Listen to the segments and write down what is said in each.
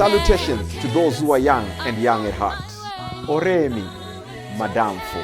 Salutations to those who are young and young at heart. Oremi, Madamfo.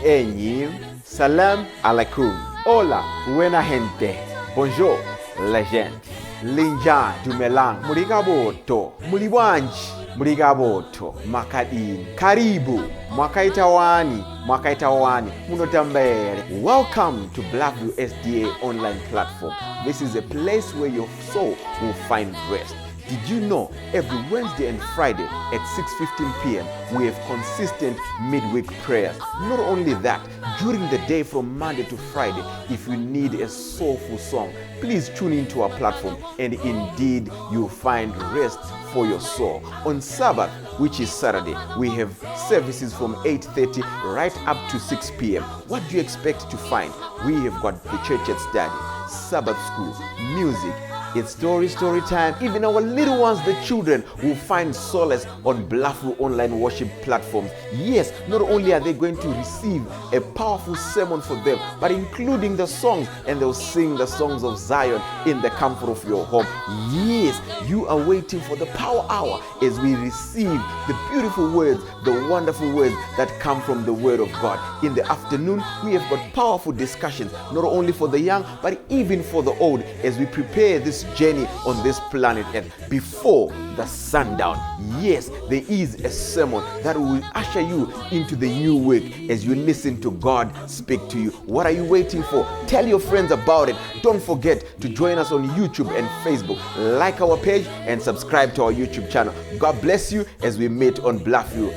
Enyi, Salam alaikum. Hola, buena gente. Bonjour, legend. Linja, Dumelang. Murigaboto. Mulibwanji. Murigaboto. Makadini. Karibu. Mwakaitawani. Mwakaitawani. Munotambere. Welcome to Blackview SDA online platform. This is a place where your soul will find rest. Did you know every Wednesday and Friday at 6:15 p.m. we have consistent midweek prayers? Not only that, during the day from Monday to Friday, if you need a soulful song, please tune into our platform and indeed you'll find rest for your soul. On Sabbath, which is Saturday, we have services from 8:30 right up to 6 p.m. What do you expect to find? We have got the church at study, Sabbath school, music, it's story time. Even our little ones, the children, will find solace on Blackview online worship platforms. Yes, not only are they going to receive a powerful sermon for them, but including the songs, and they'll sing the songs of Zion in the comfort of your home. Yes, you are waiting for the power hour as we receive the beautiful words, the wonderful words that come from the word of God. In the afternoon, we have got powerful discussions, not only for the young, but even for the old, as we prepare this journey on this planet Earth before the sundown. Yes, there is a sermon that will usher you into the new week as you listen to God speak to you. What are you waiting for? Tell your friends about it. Don't forget to join us on YouTube and Facebook. Like our page and subscribe to our YouTube channel. God bless you as we meet on Blackview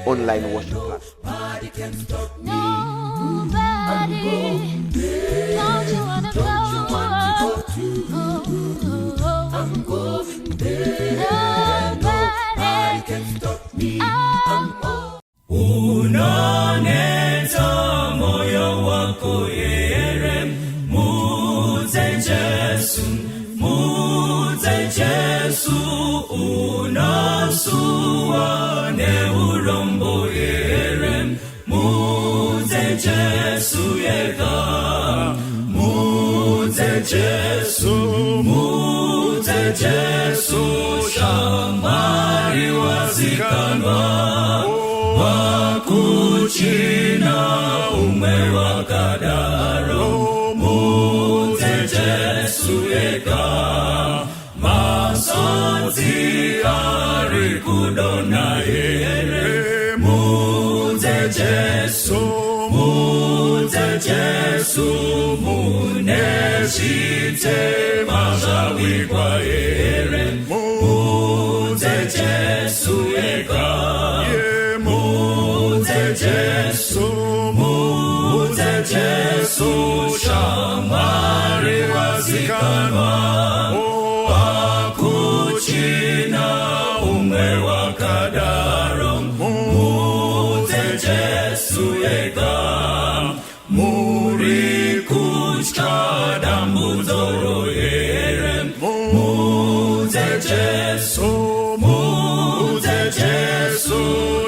online worship platform. Nobody can stop me. Nobody. Don't you wanna go? I'm going there. Nobody can stop me. I'm on. Unaneta moyo wako yere, muze Jesu, unasua ne urombo yere, muze Jesu yega, muze Jesu, shamari wazikanwa, wakuchina umewakadaro, muze Jesu yega, masonzi arikudona yere, muze Jesu, muneshite mazawikwa yere, muze Jesu yega, muze Jesu, shamari wazikanwa, wakuchina umewakadaro, muze Jesu yega, muri kuchada mudoro yere, muze Jesu,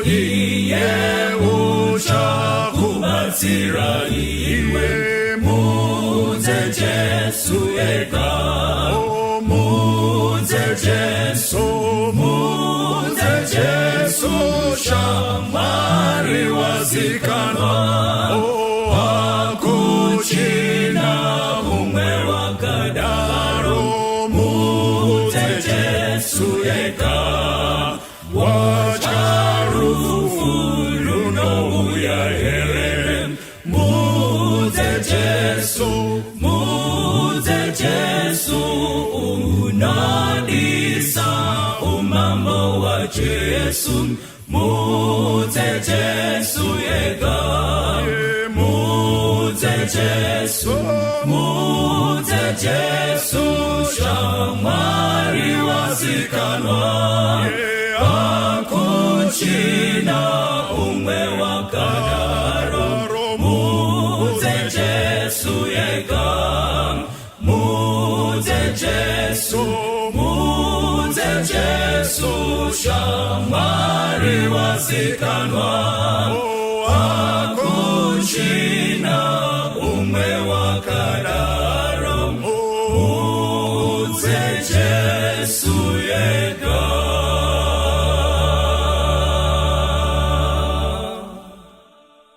iye ucha kubatira iwe, muze Jesu yega, muze Jesu, shamari wazikanwa, wakuchina umewakadaro, muze Jesu yega, wacharufu luno uya here, muze Jesu, unadisa umamo wa Jesu, muze Jesu yega, muze Jesu, shamari wazikanwa, akuchina umewakadaro, muze Jesu yega, muze Jesu, shamari wazikanwa, akuchina umewakadaro, muze Jesu yega.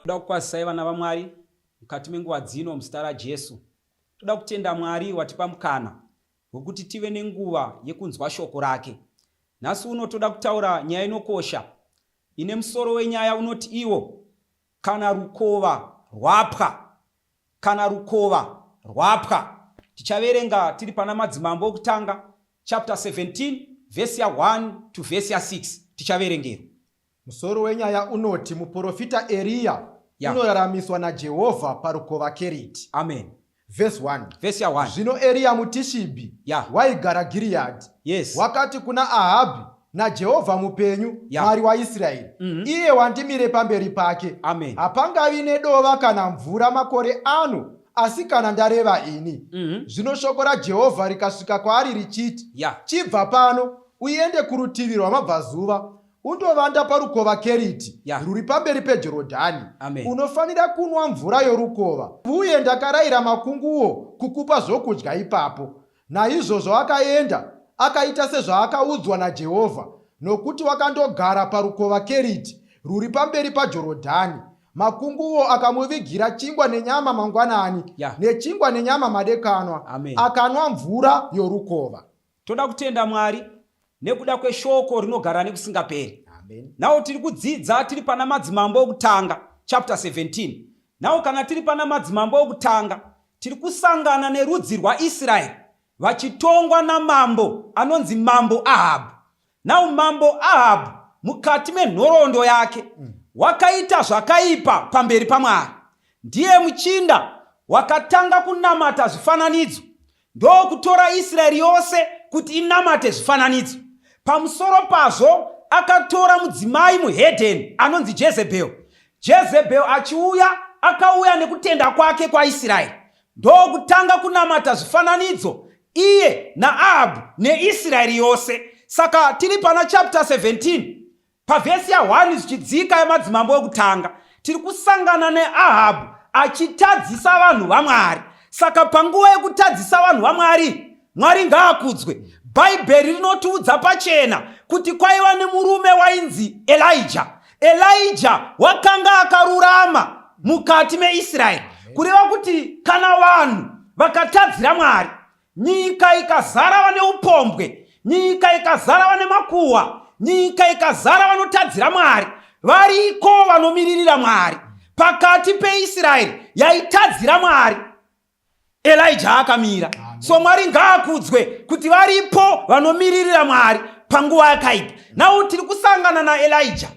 Toda kukwazisai vana vaMwari mukati menguva dzino muzita raJesu. Toda kutenda Mwari watipa mukana wekuti tive nenguva yekunzwa shoko rake. Nhasi uno toda kutaura nyaya inokosha ine musoro wenyaya unoti iwo kana Rukova Rwapa, kana Rukova Rwapa. Tichaverenga tiri pana madzimambo okutanga chapter 17 verse ya 1 to verse ya 6. Tichaverengero. Musoro wenyaya unoti muprofita Elia unoraramiswa naJehovha parukova Keriti. Amen. Verse 1. Verse ya 1. Zvino Elia muTishibi waigara Gilead. Yes. Wakati kuna Ahabi naJehovha mupenyu Mwari waIsraeri. Iye wandimire pamberi pake. Amen. Hapangavi nedova kana mvura makore ano, asi kana ndareva ini. Zvino shoko raJehovha rikasvika kwaari richiti, chibva pano uende kurutivi rwamabvazuva undovanda parukova Keriti ruri pamberi peJorodhani. Unofanira kunwa mvura yorukova. Uye ndakarayira makunguo kukupa zvokudya ipapo. Naizvozvo akaenda akaita sezvaakaudzwa naJehovha, nokuti wakandogara parukova Keriti ruri pamberi paJorodhani. Makunguo akamuvigira chingwa nenyama mangwanani nechingwa nenyama madekanwa. Akanwa mvura yorukova. Toda kutenda Mwari nekuda kweshoko rinogara nekusingaperi. Nawo tiri kudzidza tiri pana madzimambo okutanga chapter 17. Nawo kana tiri pana madzimambo okutanga tiri kusangana nerudzi rwaIsraeri vachitongwa namambo anonzi mambo Ahabu. Nawo mambo Ahabu mukati menhoroondo yake wakaita zvakaipa pamberi paMwari. Ndiye muchinda wakatanga kunamata zvifananidzo, ndokutora Israeri yose kuti inamate zvifananidzo. Pamusoro pazvo akatora mudzimai muhedheni anonzi Jezebheli. Jezebheli achiuya akauya nekutenda kwake kwaIsraeri, ndokutanga kunamata zvifananidzo iye naAhabu neIsraeri yose. Saka tiri pana chapter 17 pavhesi ya 1 zvichidzika yamadzimambo okutanga tiri kusangana neAhabu achitadzisa vanhu vaMwari. Saka panguva yekutadzisa vanhu vaMwari, Mwari ngaakudzwe, Bhaibheri rinotiudza pachena kuti kwaiva nemurume wainzi Elijah. Elijah wakanga akarurama mukati meIsraeri, kureva kuti kana vanhu vakatadzira Mwari, nyika ikazara vane upombwe, nyika ikazara vane makuhwa, nyika ikazara vanotadzira Mwari, variko vanomiririra Mwari. Pakati peIsraeri yaitadzira Mwari, Elijah akamira. So Mwari ngaakudzwe kuti varipo vanomiririra Mwari panguva yakaipa. Nawo tiri kusangana naElijah.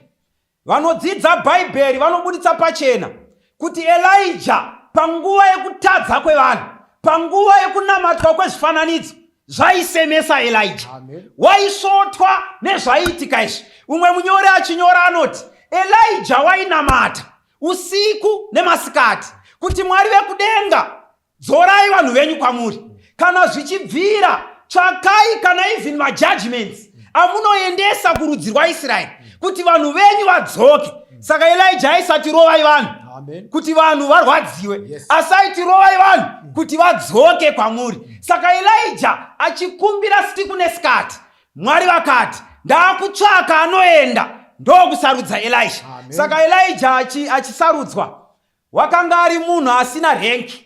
Vanodzidza Bhaibheri vanobuditsa pachena kuti Elijah panguva yekutadza kwevanhu, panguva yekunamatwa kwezvifananidzo, zvaisemesa Elijah. Waisvotwa nezvaiitika izvi. Umwe munyori achinyora anoti Elijah wainamata usiku nemasikati kuti Mwari vekudenga, dzorai vanhu venyu kwamuri. Kana zvichibvira, tsvakai kana even majudgments amunoendesa kurudzi rwaIsraeri kuti vanhu venyu vadzoke. Saka Elijah aisati rovai vanhu kuti vanhu varwadziwe, asi aiti rovai vanhu kuti vadzoke kwamuri. Saka Elijah achikumbira siku nesikati, Mwari vakati ndaakutsvaka anoenda ndokusarudza Elisha. Saka Elijah achisarudzwa, wakanga ari munhu asina renki,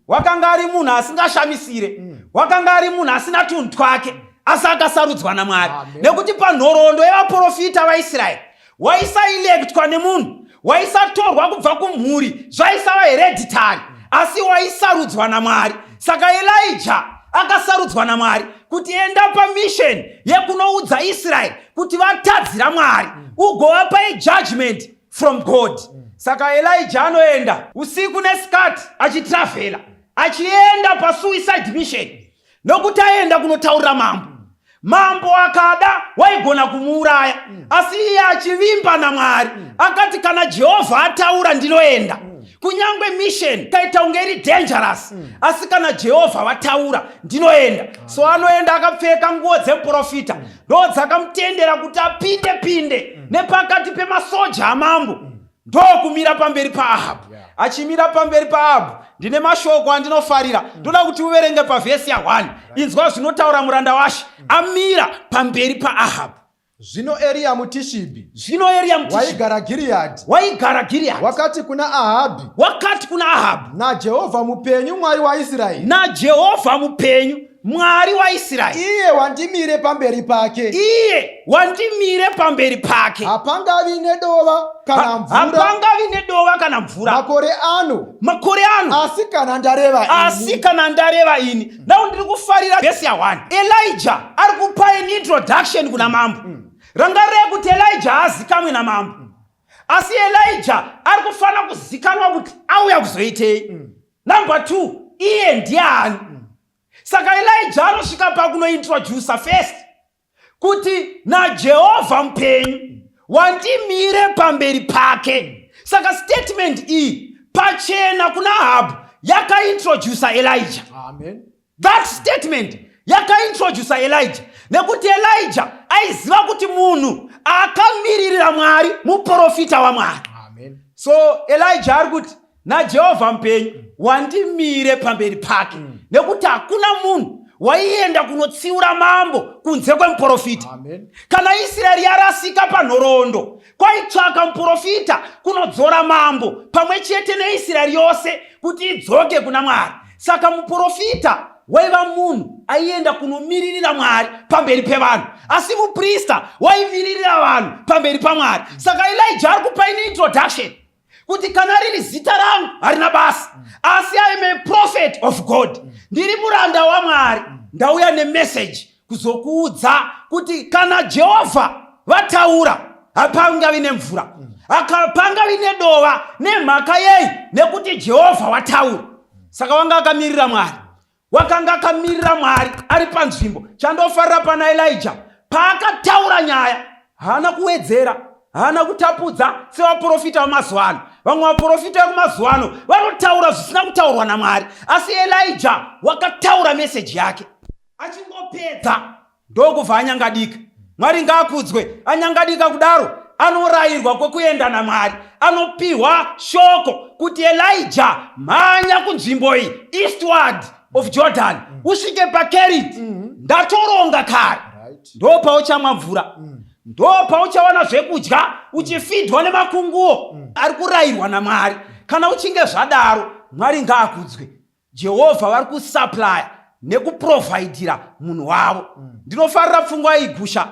wakanga ari munhu asingashamisire, wakanga ari munhu asina tunhu twake, asi akasarudzwa naMwari. Nekuti panhoroondo yevaprofita vaIsraeri waisailektwa nemunhu, waisatorwa kubva kumhuri, zvaisava hereditary, asi waisarudzwa naMwari. Saka Elijah akasarudzwa naMwari kuti enda pamisheni yekunoudza Israeri kuti vatadzira Mwari, ugovapa judgment from God. Saka Elijah anoenda usiku nesikati achitravela, achienda pasuicide mission, nokuti aenda kunotaurira mambo. Mambo akada waigona kumuuraya, asi iye achivimba naMwari akati kana Jehovha ataura ndinoenda. Kunyangwe mission kaita unge iri dangerous, asi kana Jehovha vataura ndinoenda. So anoenda akapfeka nguo dzeprofita, ndo dzakamutendera kuti apinde nepakati pemasoja amambo, ndokumira pamberi paAhabu. Achimira pamberi paAhabu, ndine mashoko andinofarira, ndoda kuti uverenge pavhesi ya 1. Inzwa zvinotaura muranda waShe amira pamberi paAhabu. Zvino Eria muTishibi waigara Gileadi wakati kuna Ahabu naJehovha mupenyu Mwari waIsraeri iye wandimire pamberi pake hapangavi nedova kana mvura makore ano asi kana ndareva ini Now ndiri kufarira verse ya 1. Elijah ari kupa introduction kuna mambo. Rangarira kuti Elijah hazikamwe na mambo. Asi Elijah ari kufana kuzikanwa kuti auya kuzoitei. Number 2, iye ndiani? Saka Elijah anosvika pakuno introduce first kuti naJehovha mupenyu wandimire pamberi pake. Saka statement iyi pachena kuna Ahabu yakaintroduce Elijah. Amen. That statement yakaintroduce Elijah nekuti Elijah aiziva kuti munhu akamiririra Mwari muprofita waMwari. Amen. So Elijah ari kuti naJehovha mupenyu wandimire pamberi pake nekuti hakuna munhu waienda kunotsiura mambo kunze kwemuprofita. Kana Israeri yarasika panhoroondo kwaitsvaka muprofita kunodzora mambo pamwe chete neIsraeri yose kuti idzoke kuna Mwari. Saka muprofita waiva munhu aienda kunomiririra Mwari pamberi pevanhu, asi muprista waimiririra vanhu pamberi paMwari. Saka Elijah ari kupa introduction kuti kana riri zita rangu harina basa, asi I am a prophet of God. Ndiri muranda waMwari, ndauya nemessage kuzokuudza kuti kana Jehovha vataura hapangavi nemvura, hapangavi nedova nemhaka yei nekuti Jehovha vataura. Saka wanga akamirira Mwari, wakanga akamirira Mwari ari panzvimbo. Chandofarira pana Elijah paakataura nyaya haana kuwedzera, haana kutapudza sevaprofita vamazuva ano. Vamwe vaprofita vemazuva ano vanotaura zvisina kutaurwa naMwari, asi Elijah wakataura meseji yake. Achingopedza ndokubva anyangadika. Mwari ngaakudzwe. Anyangadika kudaro anorayirwa kwekuenda naMwari, anopiwa shoko kuti Elijah mhanya kunzvimbo iyi eastward of Jordan usvike paKeriti, ndatoronga kare. Ndo pauchamwa mvura, ndo pauchawana zvekudya uchifidwa nemakunguo. Ari kurayirwa naMwari. Kana uchinge zvadaro, Mwari ngaakudzwe. Jehovha vari kusupply nekuprovidira munhu wavo. Ndinofarira pfungwa igusha.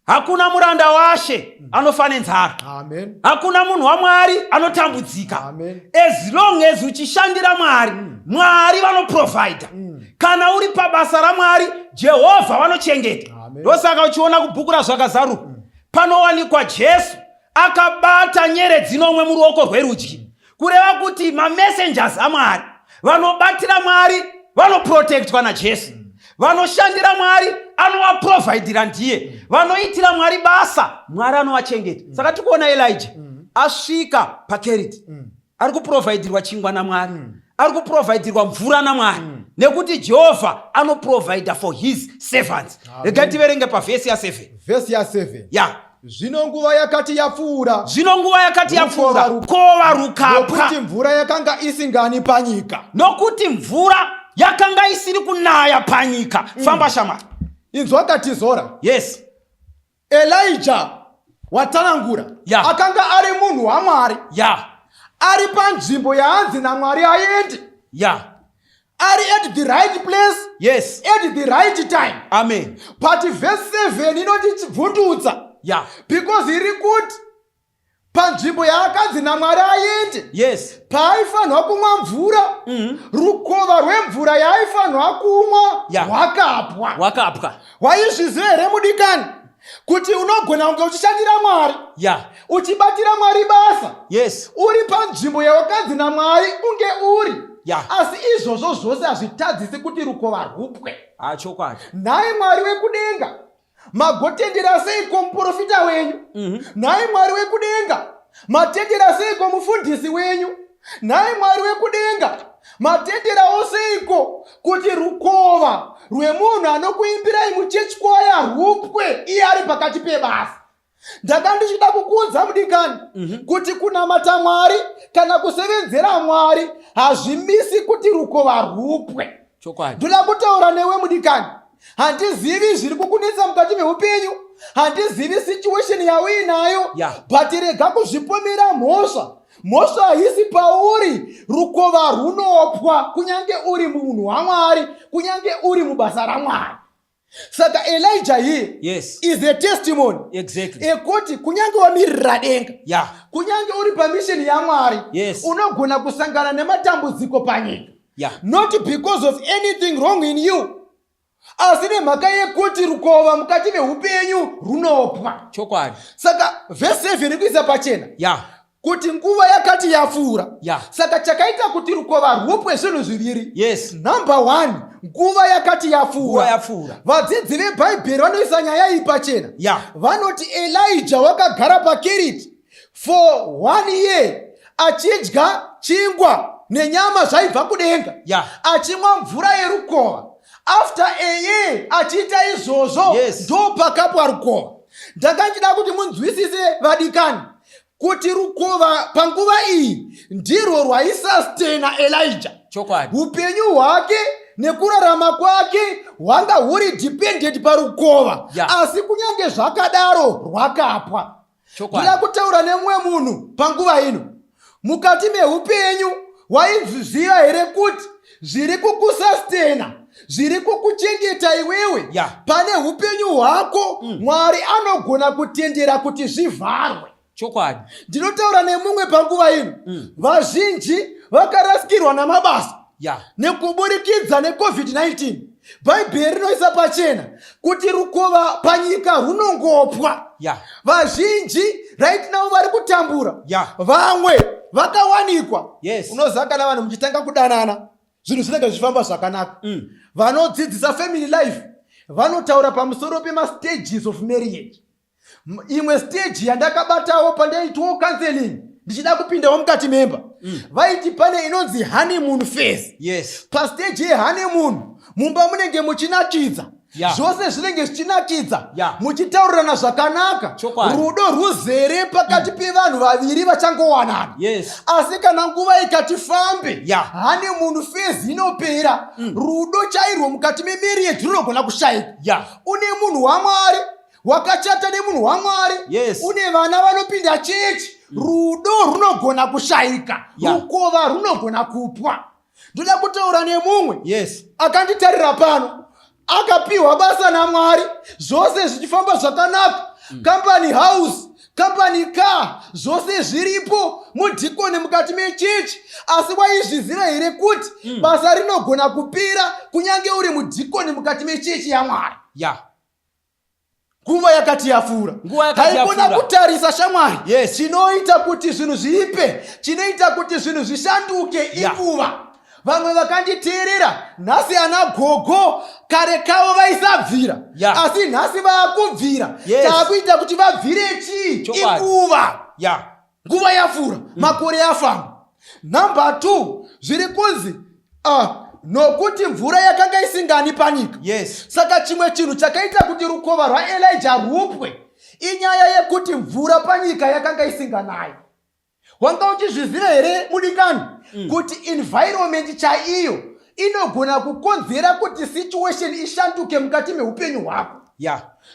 Hakuna muranda washe anofa nenzara. Amen. Hakuna munhu waMwari anotambudzika. Amen. As long as uchishandira Mwari, Mwari vanoprovide. Kana uri pabasa raMwari, Jehovha vanochengeta. Ndosaka uchiona kubhuku razvakazaruka panowanikwa Jesu akabata nyeredzi nomwe muruoko rwerudyi, kureva kuti mamessengers aMwari vanobatira Mwari vanoprotectwa naJesu, vanoshandira Mwari anovaprovidira ndiye, vanoitira Mwari basa Mwari anovachengeta. Saka tikuona Elijah asvika paKeriti, ari kuprovidirwa chingwa naMwari, ari kuprovidirwa mvura naMwari, nekuti Jehovha anoprovide for his servants. Regai tiverenge pavhesi ya7. Vhesi ya7. Ya. Zvino nguva yakati yapfuura, rukova rukapwa, nokuti mvura yakanga isingani panyika. Nokuti mvura yakanga isiri kunaya panyika. Famba shamari. Inzwa katizora. Yes. Elijah watanangura. Yeah. Akanga ari munhu waMwari. Yeah. Ari panzvimbo yaanzi naMwari aende. Yeah. Ari at the right place. Yes. At the right time. Amen. But verse 7 inondivhundutsa. Yeah. Because iri kuti panzvimbo yaakanzi naMwari aende. Yes. Paaifanwa kumwa mvura, rukova rwemvura yaaifanwa kumwa rwakapwa. Waizviziva here mudikani kuti unogona kunge uchishandira Mwari, uchibatira Mwari basa, uri panzvimbo yawakanzi naMwari unge uri, asi izvozvo zvose hazvitadzisi kuti rukova rupwe. Nhai Mwari wekudenga, magotendera seiko muprofita wenyu? Nhai Mwari wekudenga, matendera seiko mufundisi wenyu? Nhai Mwari wekudenga, matenderawo seiko kuti rukova rwemunhu anokuimbirai muchechi kwaya rupwe iye ari pakati pebasa? Ndanga ndichida kukuudza mudikani kuti kunamata Mwari kana kusevenzera Mwari hazvimisi kuti rukova rupwe. Ndoda kutaura newe mudikani, handizivi zviri kukunetsa mukati meupenyu, handizivi situation yauinayo, but rega kuzvipomera mhosva haisi pauri. Rukova runopwa kunyange uri munhu waMwari, kunyange uri mubasa raMwari. Saka Elijah here is a testimony ekuti kunyange wamirira denga, kunyange uri pamisheni yaMwari, unogona kusangana nematambudziko panyika, not because of anything wrong in you, asi nemhaka yekuti rukova mukati meupenyu runopwa. Saka verse 7 rikuisa pachena kuti nguva yakati yapfuura. Saka chakaita kuti rukova rupwe zvinhu zviviri. Number 1, nguva yakati yapfuura. Vadzidzi vebhaibheri vanoisa nyaya iyi pachena. Vanoti Elijah wakagara paKeriti for 1 year achidya chingwa nenyama zvaibva kudenga, achimwa mvura yerukova. After a year achiita izvozvo, ndo pakapwa rukova. Ndakachida kuti munzwisise vadikani kuti rukova panguva iyi ndirwo rwaisustina Elijah. Upenyu hwake nekurarama kwake hwanga huri dependent parukova, asi kunyange zvakadaro rwakapwa. Ndinoda kutaura nemumwe munhu panguva ino, mukati meupenyu waizviziva here kuti zviri kukusustina, zviri kukuchengeta iwewe, pane upenyu hwako Mwari anogona kutendera kuti zvivharwe. Ndinotaura nemumwe panguva ino, vazhinji vakarasikirwa namabasa nekuburikidza neCovid-19. Bhaibheri rinoisa pachena kuti rukova panyika runongopwa. Vazhinji right now vari kutambura, vamwe vakawanikwa. Unoziva kana vanhu muchitanga kudanana zvinhu zvinenge zvichifamba zvakanaka, vanodzidzisa family life vanotaura pamusoro pemastages of marriage. Imwe stage yandakabatawo pandaitwa counseling ndichida kupindawo mukati memba, vaiti pane inonzi honeymoon phase. Pastage yehoneymoon mumba munenge muchinakidza, zvose zvinenge zvichinakidza, muchitaurirana zvakanaka, rudo ruzere pakati pevanhu vaviri vachangowanana. Asi kana nguva ikati fambe, honeymoon phase inopera, rudo chairwo mukati memarriage runogona kushayika. Une munhu waMwari, wakachata nemunhu waMwari, une vana vanopinda chechi, rudo runogona kushayika, rukova runogona kupwa. Ndoda kutaura nemumwe akanditarira pano, akapiwa basa naMwari, zvose zvichifamba zvakanaka, company house, company car, zvose zviripo, mudhikoni mukati mechechi, asi waizviziva here kuti basa rinogona kupera kunyange uri mudhikoni mukati mechechi yaMwari. Nguva yakati yapfuura, haikona kutarisa shamwari, chinoita kuti zvinhu zviipe, chinoita kuti zvinhu zvishanduke inguva. Vamwe vakanditeerera, nhasi ana gogo kare kavo vaisabvira, asi nhasi vaakubvira. Taakuita kuti vabvire chii? Inguva. Nguva yapfuura, makore afamba. Number 2, zviri kunzi nokuti mvura yakanga isingani panyika. Saka chimwe chinhu chakaita kuti rukova rwaElijah rupwe inyaya yekuti mvura panyika yakanga isinganayo. Wanga uchizviziva here mudikani kuti environment chaiyo inogona kukonzera kuti situation ishanduke mukati meupenyu hwako.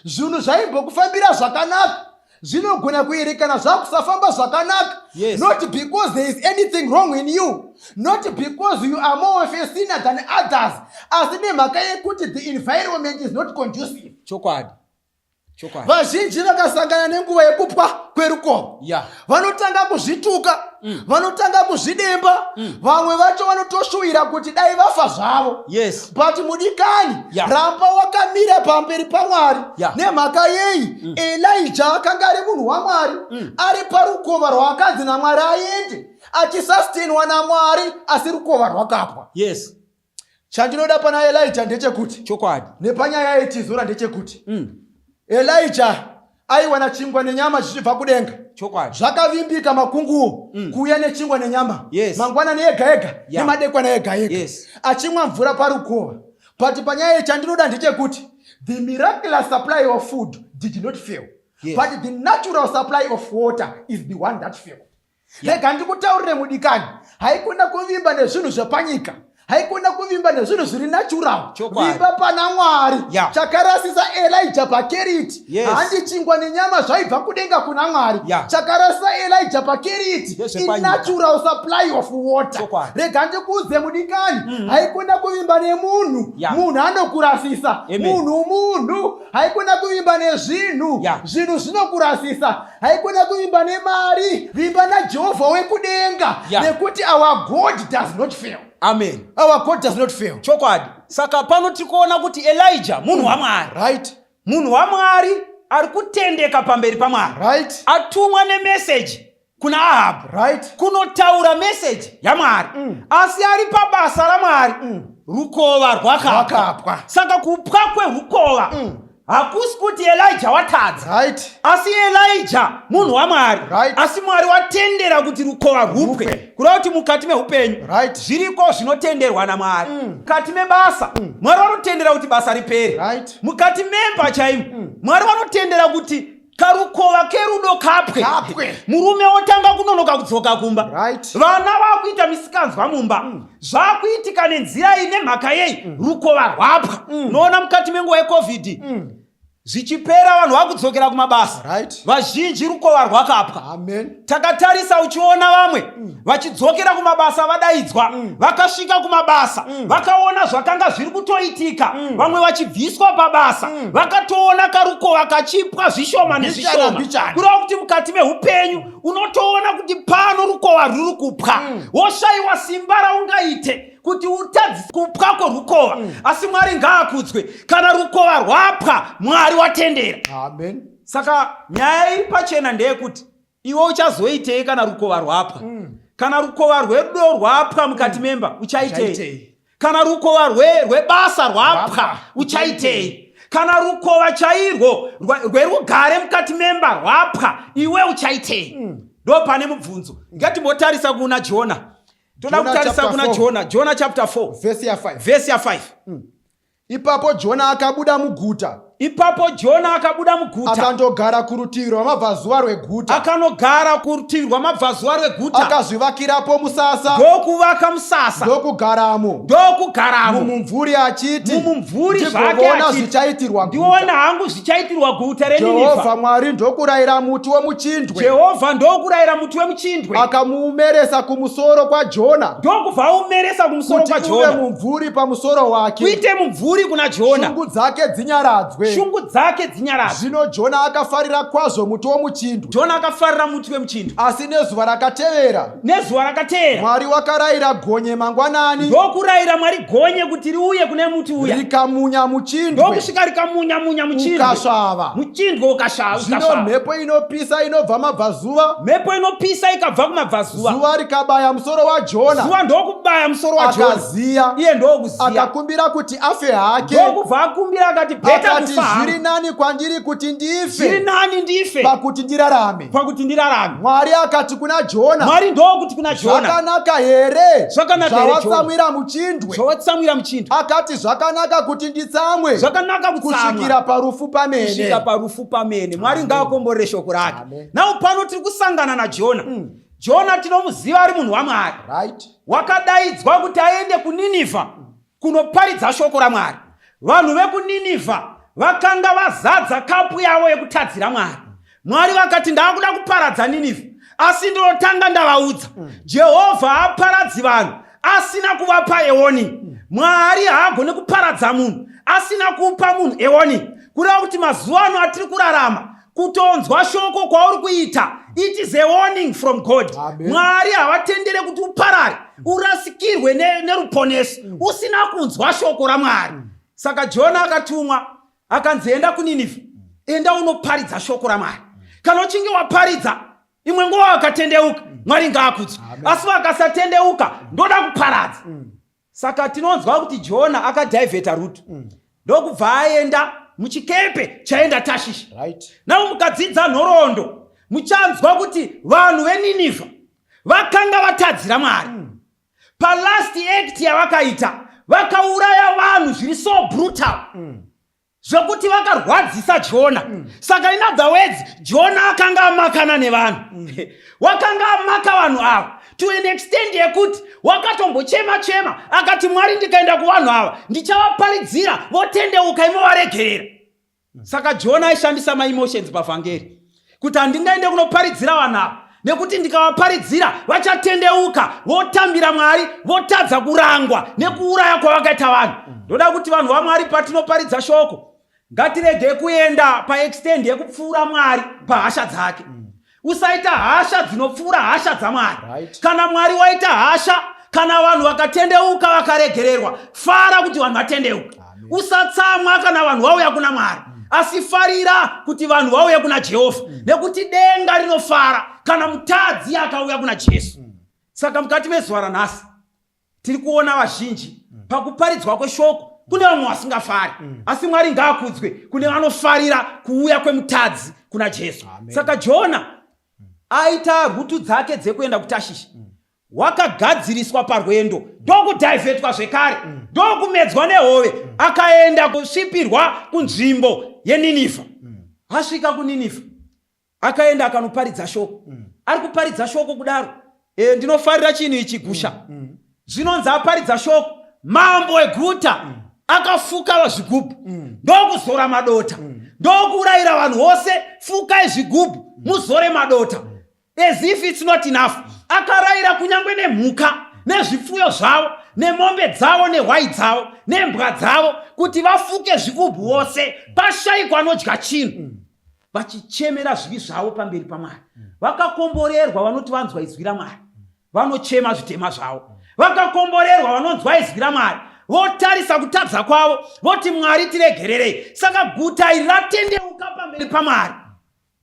Zvinhu zvaimbokufambira zvakanaka zvinogona kuerekana zvakusafamba zvakanaka, not because there is anything wrong in you, not because you are more of a sinner than others, asi nemhaka yekuti the environment is not conducive. Vazhinji vakasangana nenguva yekupwa kwerukova, vanotanga kuzvituka, vanotanga kuzvidemba, vamwe vacho vanotoshuwira kuti dai vafa zvavo. But mudikani, ramba wakamira pamberi paMwari. Nemhaka yei Elijah akanga ari munhu waMwari, ari parukova rwakanzi naMwari aende, achisustainwa naMwari, asi rukova rwakapwa. Chandinoda pana Elijah ndechekuti, nepanyaya yetizora ndechekuti, Elijah aiwana chingwa nenyama zvichibva kudenga. Zvakavimbika makunguo kuuya nechingwa nenyama, mangwanani ega ega nemadekwana ega ega, achimwa mvura parukova. But panyaya chandinoda ndechekuti, the miraculous supply of food did not fail, but the natural supply of water is the one that failed. Rega ndikutaurire mudikani, haikuna kuvimba nezvinhu zvepanyika, haikona kuvimba nezvinhu zviri natural. Chokwadi. Vimba pana Mwari. Yeah. Chakarasisa Elijah pakeriti. Yes. Handi chingwa nenyama zvaibva kudenga kuna Mwari. Yeah. Chakarasisa Elijah pakeriti. Yes, In panyika. natural supply of water. Chokwadi. Rega ndikuudze mudikani. Haikona kuvimba nemunhu. Yeah. Munhu anokurasisa. Amen. Munhu haikona kuvimba nezvinhu. Yeah. Zvinhu zvinokurasisa. Haikona kuvimba nemari. Vimba naJehovha wekudenga. Yeah. Nekuti our God does not fail. Amen. Our God does not fail. Chokwadi. Saka pano tikuona kuti Elijah munhu waMwari. Right. Munhu waMwari ari kutendeka pamberi paMwari. Right. Atumwa nemessage kuna Ahabu. Right. Kunotaura message yaMwari. Asi ari pabasa raMwari. Rukova rwakapwa. Saka kupwa kwerukova hakusi kuti Elijah watadza. Right. Asi Elijah munhu waMwari. Right. Asi Mwari watendera kuti rukova rupwe. Kureva kuti mukati meupenyu Right. zviriko zvinotenderwa naMwari. Mukati mebasa Mwari vanotendera kuti basa ripere. Right. Mukati memba chaimo Mwari vanotendera kuti karukova kerudo kapwe. Murume otanga kunonoka kudzoka kumba. Right. Vana vakuita misikanzwa mumba. Zvakuitika nenzira ine mhaka yei rukova rwapwa. Noona mukati menguva yeCovid zvichipera vanhu vakudzokera kumabasa. Right. Vazhinji rukova rwakapwa. Amen. Takatarisa uchiona vamwe vachidzokera kumabasa vadaidzwa vakasvika kumabasa vakaona zvakanga zviri kutoitika vamwe vachibviswa pabasa vakatoona karukova kachipwa zvishoma nezvishoma. Kureva kuti mukati meupenyu unotoona kuti pano rukova ruri kupwa. Woshayiwa simba raungaite kuti utadzi kupwa kwerukova. Asi Mwari ngaakudzwe. Kana rukova rwapwa Mwari watendera. Amen. Saka nyaya iri pachena ndeyekuti iwe uchazoitei kana rukova rwapwa. Kana rukova rwerudo rwapwa mukati memba uchaitei. Kana rukova rwebasa rwapwa uchaitei. Kana rukova chairwo rwerugare mukati memba rwapwa iwe uchaitei. Ndo pane mubvunzo. Ngatimbotarisa kuna Jona. Toda kutarisa kuna Jona. Jona chapter 4 verse ya 5. Ipapo Jona akabuda muguta. Ipapo Jona akabuda muguta. Akandogara kurutivi rwamabvazuva rweguta. Akanogara kurutivi rwamabvazuva rweguta. Akazvivakirapo musasa. Ndokuvaka musasa. Ndokugaramo. Mumumvuri achiti. Mumumvuri zvake achiti. Zvichaitirwa guta. Ndiona hangu zvichaitirwa guta reNinevha. Jehovha Mwari ndokurayira muti wemuchindwe. Jehovha ndokurayira muti wemuchindwe. Akamumeresa kumusoro kwaJona. Ndokubva umeresa kumusoro kwaJona. Kuti uve mumvuri pamusoro wake. Kuite mumvuri kuna Jona. Shungu dzake dzinyaradzwe. Shungu dzake dzinyaradzwe. Zvino Jona akafarira kwazvo muti womuchindwe. Jona akafarira muti wemuchindwe. Asi nezuva rakatevera. Mwari wakarayira gonye mangwanani. Ndokurayira Mwari gonye kuti riuye kune muti uya. Rikamunya muchindwe. Ndokusvika rikamunya muchindwe. Ukasvava. Muchindwe ukasvava. Zvino mhepo inopisa inobva mabvazuva. Mhepo inopisa ikabva kumabvazuva. Zuva rikabaya musoro waJona. Zuva ndokubaya musoro waJona. Akaziya. Iye ndokuziya. Akakumbira kuti afe hake. Ndokubva akumbira akati bheta kufa. Zviri nani kwandiri kuti ndife. Zviri nani ndife. Pakuti ndirarame. Mwari akati kuna Jona. Mwari ndokuti kuna Jona. Zvakanaka here. Zvawatsamwira muchindwe. Akati zvakanaka kuti nditsamwe. Kusvikira parufu pamene. Mwari ngaakomborere shoko rake. Nawo pano tiri kusangana naJona. Jona tinomuziva ari munhu waMwari. Right. Wakadaidzwa kuti aende kuNinevha kunoparidza shoko raMwari. Vanhu vekuNinevha vakanga vazadza kapu yavo yekutadzira Mwari. Mwari vakati ndakuda kuparadza Ninevha, asi ndinotanga ndavaudza Jehovha haaparadzi vanhu asina kuvapa ewoni. Mwari haagoni kuparadza munhu asina kupa munhu ewoni. Kureva kuti mazuva ano atiri kurarama kutonzwa shoko kwauri kuita, it is a warning from God. Amen. Mwari havatendere kuti uparare urasikirwe neruponeso usina kunzwa shoko raMwari. Saka Jona akatumwa akanzi enda kuNinevha, enda unoparidza shoko raMwari. Kana uchinge waparidza imwe nguva wakatendeuka, Mwari ngaakudzwe. Asi vakasatendeuka ndoda kuparadza. Saka tinonzwa kuti Jona akadhaivheta rutu. Ndokubva aenda muchikepe chaenda Tashishi. Right. Nawo mukadzidza nhoroondo muchanzwa kuti vanhu veNinevha vakanga vatadzira Mwari. Palast act yavakaita vakauraya vanhu zviri so brutal. zvokuti vakarwadzisa Jona. Saka in other words, Jona akanga amakana nevanhu. Wakanga amaka vanhu ava to an extent yekuti wakatombochema akati Mwari ndikaenda kuvanhu ava ndichavaparidzira votendeuka imo varegerera. Saka Jona aishandisa emotions pavhangeri kuti handingaende kunoparidzira vanhu ava nekuti ndikavaparidzira vachatendeuka votambira Mwari votadza kurangwa nekuuraya kwavakaita vanhu. Ndoda kuti vanhu vaMwari patinoparidza shoko ngatirege kuenda paextend yekupfuura Mwari pahasha dzake. Usaita hasha dzinopfuura hasha dzaMwari. Kana Mwari waita hasha, kana vanhu vakatendeuka vakaregererwa, fara kuti vanhu vatendeuka. Usatsamwa kana vanhu vauya kuna Mwari, asi farira kuti vanhu vauya kuna Jehovha, nekuti denga rinofara kana mutadzi akauya kuna Jesu. Saka mukati mezuva ranhasi tiri kuona vazhinji pakuparidzwa kweshoko kune vamwe vasingafari, asi Mwari ngaakudzwe kune vanofarira kuuya kwemutadzi kuna Jesu. Saka Jona aita rutu dzake dzekuenda kuTashishi, wakagadziriswa parwendo, ndokudhaivhetwa zvekare, ndokumedzwa nehove, akaenda kusvipirwa kunzvimbo yeNinevha. Asvika kuNinevha akaenda akanoparidza shoko. Ari kuparidza shoko kudaro, ndinofarira chinhu ichi gusha. Zvinonzi aparidza shoko, mambo eguta akafuka zvigubhu, ndokuzora madota, ndokurayira vanhu vose, fukai zvigubhu muzore madota. As if it's not enough, akarayira kunyangwe nemhuka nezvipfuyo zvavo nemombe dzavo nehwai dzavo nembwa dzavo kuti vafuke zvigubhu vose, pashayikwa anodya chinhu, vachichemera zvivi zvavo pamberi paMwari. Vakakomborerwa vanoti vanzwa izwi raMwari, vanochema zvitema zvavo. Vakakomborerwa vanonzwa izwi raMwari, votarisa kutadza kwavo, voti Mwari tiregererei. Saka guta iri ratendeuka pamberi paMwari.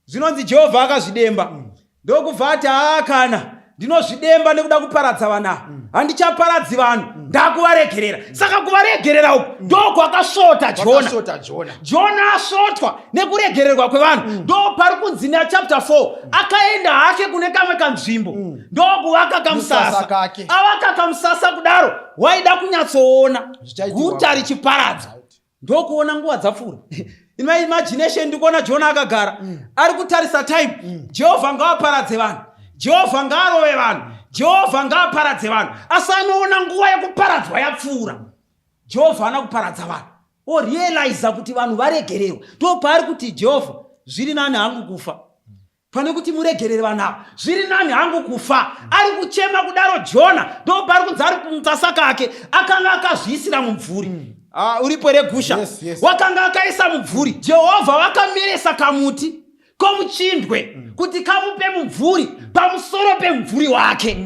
Zvinonzi Jehovha akazvidemba, ndokubva ati kana ndinozvidemba nekuda kuparadza vana, handichaparadzi vanhu, ndakuvaregerera. Saka kuvaregerera uku ndokwakasvota Jona. Jona asvotwa nekuregererwa kwevanhu. Ndo pari kunzi chapter 4 akaenda hake kune kamwe kanzvimbo, ndokuvaka kamusasa. Avaka kamusasa kudaro, waida kunyatsoona guta richiparadzwa. Ndokuona nguva dzapfuura. In my imagination ndikuona Jona akagara ari kutarisa time, Jehovha ngaaparadze vanhu, Jehovha ngaarove vanhu, Jehovha ngaaparadze vanhu. Asi anoona nguva yekuparadzwa yapfuura, Jehovha ana kuparadza vanhu, orealiza kuti vanhu varegererwa. Ndo paari kuti Jehovha, zviri nani hangu kufa pane kuti muregerere vanhu ava, zviri nani hangu kufa. Ari kuchema kudaro Jona, ndo paari kunzi ari kumutsasa kake akanga akazviisira mumvuri. Uripo regusha. Yes. Wakanga akaisa mumvuri. Jehovha wakameresa kamuti komuchindwe kuti kamupe mumvuri pamusoro pemumvuri wake.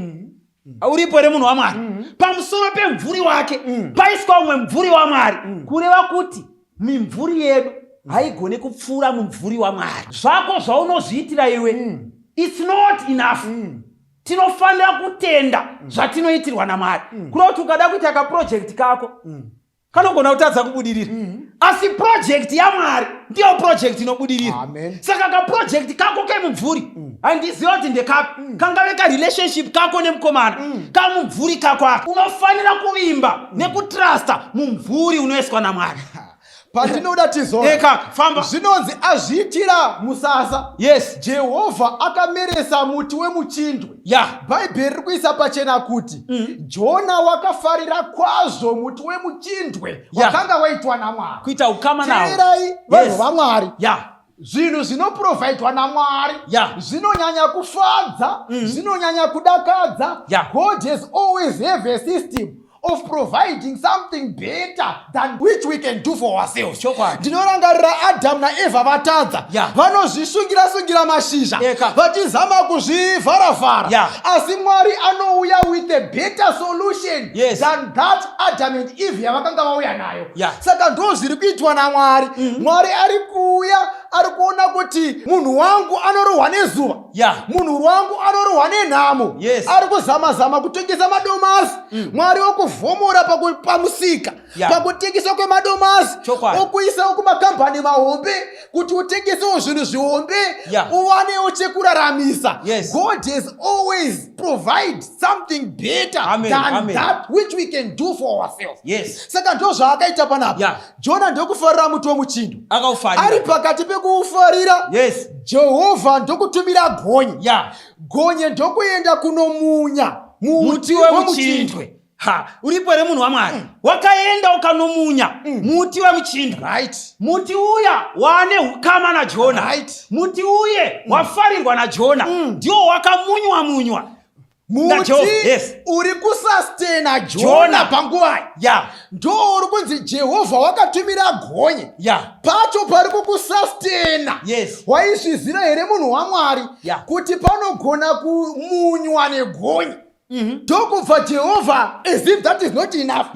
Uripo remunhu waMwari. Pamusoro pemumvuri wake paiswa umwe mumvuri waMwari, kureva kuti mimvuri yedu haigone kupfuura mumvuri waMwari. Zvako zvaunozviitira iwe, it's not enough. Tinofanira kutenda zvatinoitirwa naMwari. Kuno kuti ukada kuita kaprojekti kako kanogona kutadza kubudirira, asi project yaMwari ndiyo project inobudirira. Saka kaprojekti kako kemumvuri handiziva kuti ndekapi, kangave karelationship kako nemukomana, kamumvuri kako ako, unofanira kuvimba nekutrasta mumvuri unoiswa naMwari. Patinoda tizoona zvinonzi azviitira musasa. Yes, Jehovha akameresa muti wemuchindwe. Bhaibheri riri kuisa pachena kuti Jona wakafarira kwazvo muti wemuchindwe wakanga waitwa naMwari. Kuita ukama nawo. Teerai vanhu vaMwari, zvinhu zvinoprovhaidwa naMwari zvinonyanya kufadza, zvinonyanya kudakadza. God has always have a system of providing something better than which we can do for ourselves. Ndinorangarira Adam naEva vatadza, vanozvisungira mashizha, vachizama kuzvivharavhara, asi Mwari anouya with a better solution than that Adam and Eve yavakanga vauya nayo. Saka ndo zviri kuitwa naMwari. Mwari ari kuuya ari kuona kuti munhu wangu anorohwa nezuva, munhu wangu anorohwa nenhamo, ari kuzama kutengesa madomasi. Mwari okuvhomora pamusika pakutengesa kwemadomasi, okuisawo kumakambani mahombe kuti utengesewo zvinhu zvihombe uwanewo chekuraramisa. God has always provided something better than that which we can do for ourselves. Saka ndo zvaakaita panapa. Jona ndokufarira muti wemuchindo, ari pakati pekuufarira, Jehovha ndokutumira gonye. Gonye ndokuenda kunomunya muti wemuchindwe. Uripo ere munhu waMwari, wakaenda ukanomunya muti wemuchindwe. Muti uya wane hukama naJona, muti uye wafarirwa naJona, ndio wakamunywa muti uri kusastena Jona panguva ndo uri kunzi Jehovha wakatumira gonye pacho pari kukusastena. Waizvizira here munhu waMwari kuti panogona kumunywa negonye? Ndokubva Jehovah, as if that is not enough,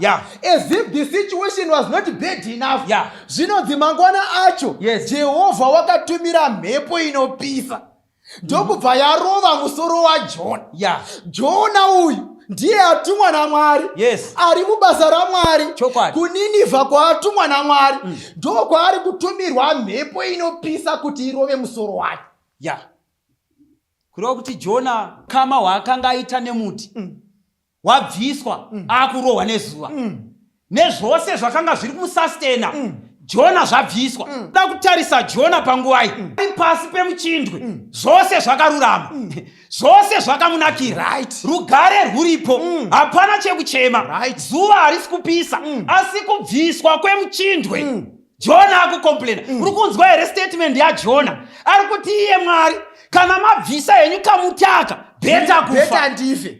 as if the situation was not bad enough, zvinonzi mangwana acho Jehovha wakatumira mhepo inopisa, ndokubva yarova musoro waJona. Jona uyu ndiye atumwa naMwari, ari mubasa raMwari, kuNinivha kwaatumwa naMwari, ndokwaari kutumirwa mhepo inopisa kuti irove musoro wake. Kureva kuti Jona kama hwaakanga aita nemuti wabviswa akurohwa nezuva, nezvose zvakanga zviri kumusastena Jona zvabviswa. Da kutarisa Jona panguva iyi ari pasi pemuchindwe, zvose zvakarurama, zvose zvakamunakira, rugare rwuripo, hapana chekuchema, zuva harisi kupisa, asi kubviswa kwemuchindwe Jona akukomplena. Uri kunzwa here statement yaJona? Ari kuti iye Mwari, kana mabvisa henyu kamutaka, beta kufa,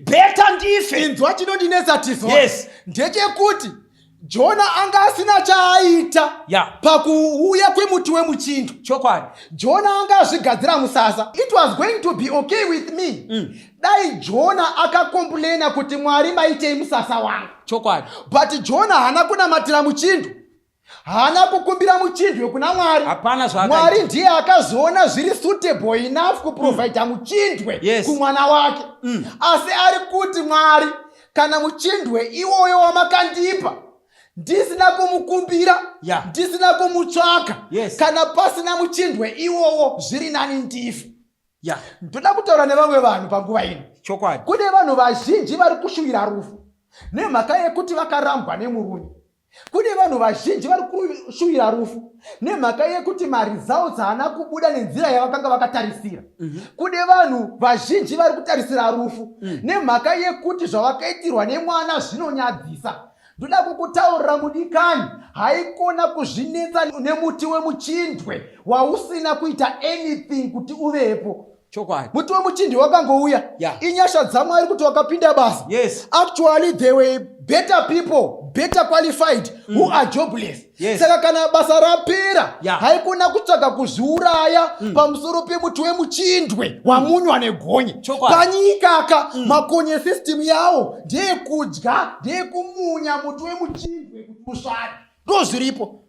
beta ndife. Inzwa chinondinetsa tizo ndechekuti Jona anga asina chaaita pakuuya kwemuti wemuchindwe. Jona anga azvigadzira musasa. It was going to be okay with me dai Jona akakomplena kuti Mwari maitei musasa wangu. But Jona haana kunamatira muchindwe, haana kukumbira muchindwe kuna Mwari. Mwari ndiye akazoona zviri suitable enough kuprovide muchindwe kumwana wake. Asi ari kuti Mwari, kana muchindwe iwoyo wamakandipa ndisina kumukumbira, ndisina kumutsvaka, kana pasina muchindwe iwowo zviri nani ndife. Ndoda kutaura nevamwe vanhu panguva ino. Kune vanhu vazhinji vari kushuvira rufu nemhaka yekuti vakarambwa nemurume. Kune vanhu vazhinji vari kushuvira rufu nemhaka yekuti maresults haana kubuda nenzira yavakanga vakatarisira. Kune vanhu vazhinji vari kutarisira rufu nemhaka yekuti zvavakaitirwa nemwana zvinonyadzisa. Ndoda kukutaurira mudikani, haikona kuzvinetsa nemuti wemuchindwe wausina kuita anything kuti uvepo. Muti wemuchindwe wakangouya, inyasha dzaMwari kuti wakapinda basa. Actually there were better people, better qualified who are jobless. Saka kana basa rapera, haikona kutsvaga kuzviuraya pamusoro pemuti wemuchindwe wamunywa negonye. Panyikaka makonye system yawo ndeyekudya, ndeyekumunya muti wemuchindwe kuti usvare. Ndozviripo.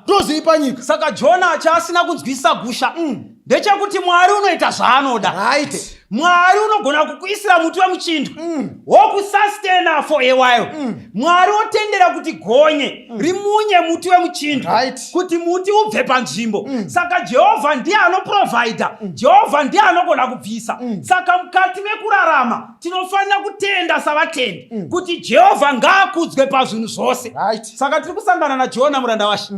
Ndozviri panyika. Saka Jona chaasina kunzwisa gusha ndechekuti Mwari unoita zvaanoda. Mwari unogona kukuisira muti wemuchindwe wokusastena for a while. Mwari otendera kuti gonye rimunye muti wemuchindwe kuti muti ubve panzvimbo. Saka Jehovha ndiye anoprovaida, Jehovha ndiye anogona kubvisa. Saka mukati mekurarama tinofanira kutenda savatendi kuti Jehovha ngaakudzwe pazvinhu zvose. Saka tiri kusangana naJona muranda washe,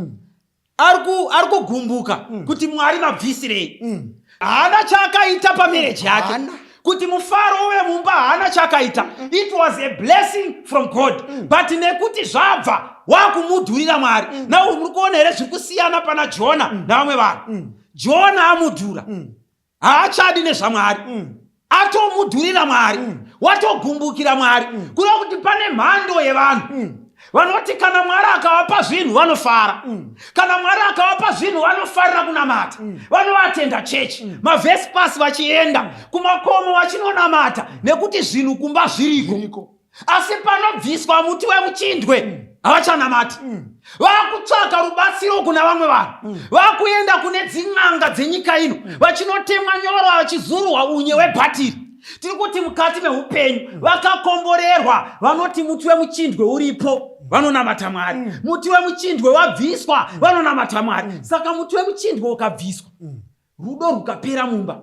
ari kugumbuka kuti Mwari mabvisirei. Haana chaakaita pamarriage yake, kuti mufaro wemumba haana chaakaita. It was a blessing from God, but nekuti zvabva wakumudhurira Mwari. Nawo muri kuona here zviri kusiyana pana Jona navamwe vanhu. Jona amudhura, haachadi nezvaMwari, atomudhurira Mwari, watogumbukira Mwari. Kureva kuti pane mhando yevanhu vanoti kana Mwari akavapa zvinhu vanofara, kana Mwari akavapa zvinhu vanofarira kunamata, vanovatenda chechi, mavespasi vachienda kumakomo vachinonamata nekuti zvinhu kumba zviriko. Asi panobviswa muti wemuchindwe havachanamati. Vakutsvaka rubatsiro kuna vamwe vanhu. Vakuenda kune dzin'anga dzenyika ino vachinotemwa nyoro vachizurwa unye webhatiri. Tiri kuti mukati meupenyu vakakomborerwa vanoti muti wemuchindwe uripo vanonamata Mwari. Muti wemuchindwe wabviswa vanonamata Mwari. Saka muti wemuchindwe ukabviswa, rudo rukapera mumba,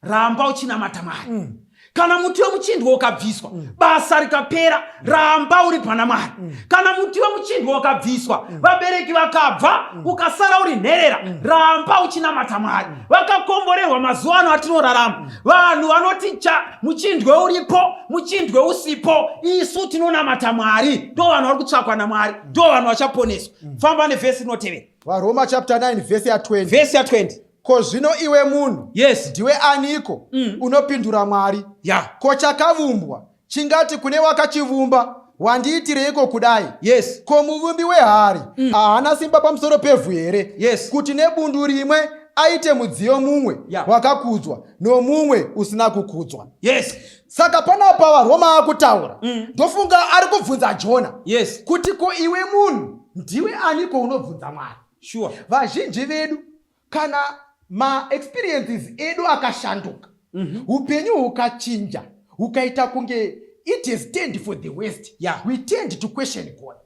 ramba uchinamata Mwari. Kana muti wemuchindwe ukabviswa, basa rikapera, ramba uri pana Mwari. Kana muti wemuchindwe ukabviswa, vabereki vakabva, ukasara uri nherera, ramba uchinamata Mwari. Vakakomborerwa mazuva ano atinorarama. Vanhu vanoti muchindwe uripo, muchindwe usipo, isu tinonamata Mwari. Ndo vanhu vari kutsvakwa naMwari, ndo vanhu vachaponeswa. Famba nevhesi inotevera. Varoma chapter 9 verse ya 20. Vhesi ya 20. Ko zvino iwe munhu, yes, ndiwe aniko unopindura Mwari? Ko chakavumbwa chingati kune wakachivumba, wandiitireiko kudai? Yes. Ko muvumbi wehari haana simba pamusoro pevhu here? Yes. Kuti nebundu rimwe aite mudziyo mumwe wakakudzwa nomumwe usina kukudzwa. Yes. Saka panapa Varoma akutaura, ndofunga ari kubvunza Jona, yes, kuti ko iwe munhu ndiwe aniko unobvunza Mwari? Sure. Vazhinji vedu kana ma-experiences edu akashanduka, upenyu hukachinja, hukaita kunge it is turned for the West, we tend to question God.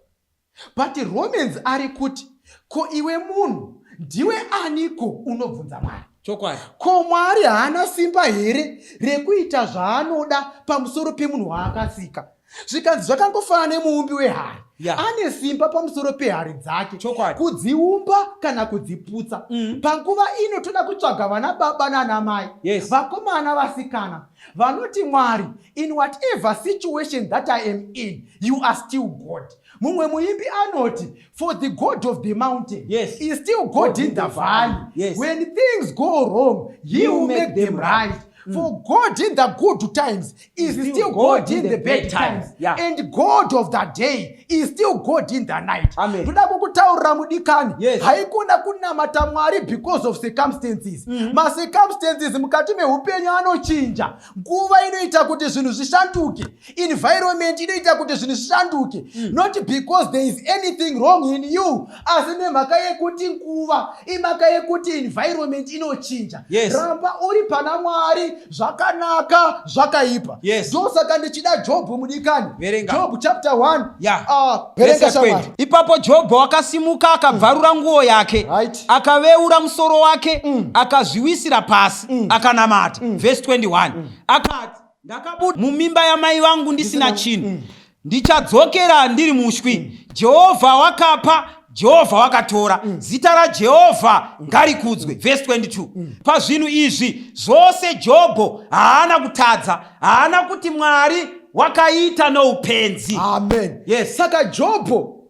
But Romans ari kuti, ko iwe munhu ndiwe aniko unobvunza Mwari? Chokwadi. Ko Mwari haana simba here rekuita zvaanoda pamusoro pemunhu waakasika? Zvikanzi zvakangofanana nemuumbi wehari. Ane simba pamusoro pehari dzake, kudziumba kana kudziputsa. Panguva ino toda kutsvaga vana baba nana mai, vakomana vasikana, vanoti Mwari, in whatever situation that I am in, you are still God. Mumwe muimbi anoti, for the God of the mountain is still God in the valley. When things go wrong, he will make them right. For God in the good times is still God in the bad times. And God of the day is still God in the night. Toda kukutaurira mudikani, haikuna kunamata Mwari because of circumstances. Ma circumstances mukati meupenyu anochinja. Nguva inoita kuti zvinhu zvishanduke. Environment inoita kuti zvinhu zvishanduke. Not because there is anything wrong in you. Asi nemhaka yekuti nguva, imhaka yekuti environment inochinja. Ramba uri pana Mwari, zvakanaka zvakaipa. Ndosaka ndichida Jobhu mudikani. Job chapter 1. Verenga shamwari. Ipapo Jobhu akasimuka akabvarura nguo yake, akaveura musoro wake, akazviwisira pasi, akanamata. Verse 21. Akati, ndakabuda mumimba yamai vangu ndisina chinhu, ndichadzokera ndiri mushwi. Jehovha wakapa, Jehovha wakatora, zita raJehovha ngarikudzwe. Verse 22. Pazvinhu izvi zvose Jobho haana kutadza, haana kuti Mwari wakaita noupenzi. Amen. Saka Jobho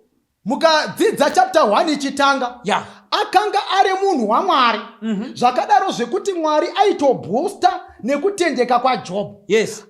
mukadzidza chapter 1 ichitanga, akanga ari munhu waMwari. Zvakadaro zvekuti Mwari aitobhusta nekutendeka kwaJobho.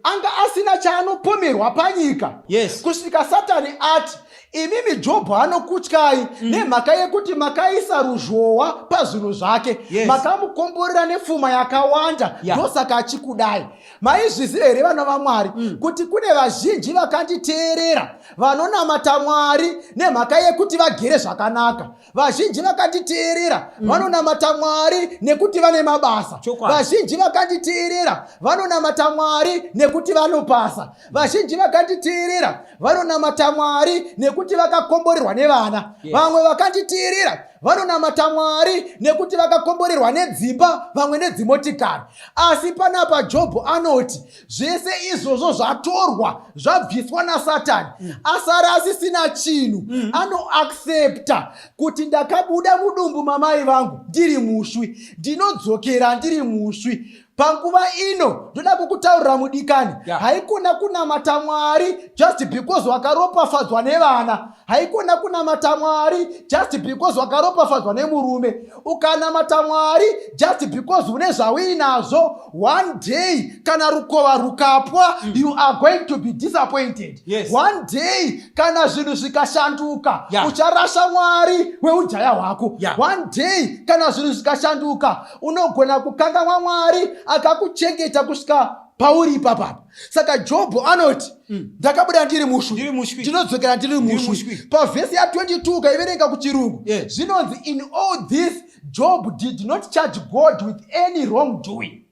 Anga asina chaanopomerwa panyika. Kusvika Satani ati, imimi Jobho anokutyai nemhaka yekuti makaisa ruzhowa pazvinhu zvake, makamukomborera nepfuma yakawanda, ndosaka achikudai. Maizviziva here vana vaMwari kuti kune vazhinji vakanditeerera vanonamata Mwari nemhaka yekuti vagere zvakanaka? Vazhinji vakanditeerera vanonamata Mwari nekuti vane mabasa. Vazhinji vakanditeerera vanonamata Mwari nekuti vanopasa. Vazhinji vakanditeerera vanonamata Mwari nekuti vakakomborerwa nevana. Vamwe vakanditeerera vanonamata Mwari nekuti vakakomborerwa nedzimba, vamwe nedzimotikari. Asi panapa Jobho anoti zvese izvozvo zvatorwa, zvabviswa naSatani, asara asisina chinhu. Anoaccepta kuti ndakabuda mudumbu mamai vangu ndiri mushwi, ndinodzokera ndiri mushwi. Panguva ino ndoda kukutaurira mudikani, haikuna kunamata Mwari just because wakaropafadzwa nevana. Haikuna kunamata Mwari just because wakaropafadzwa nemurume. Ukanamata Mwari just because une zvauinazvo, one day kana rukova rukapwa, you are going to be disappointed. One day kana zvinhu zvikashanduka, ucharasha Mwari weujaya hwako. One day kana zvinhu zvikashanduka, unogona kukanganwa Mwari akakuchengeta kusvika pauri ipapapa. Saka Jobho anoti ndakabuda ndiri mushwi ndinodzokera ndiri mushwi. Pavhesi ya22 ukaiverenga kuchirungu zvinonzi in all this Job did not charge God with any wrongdoing.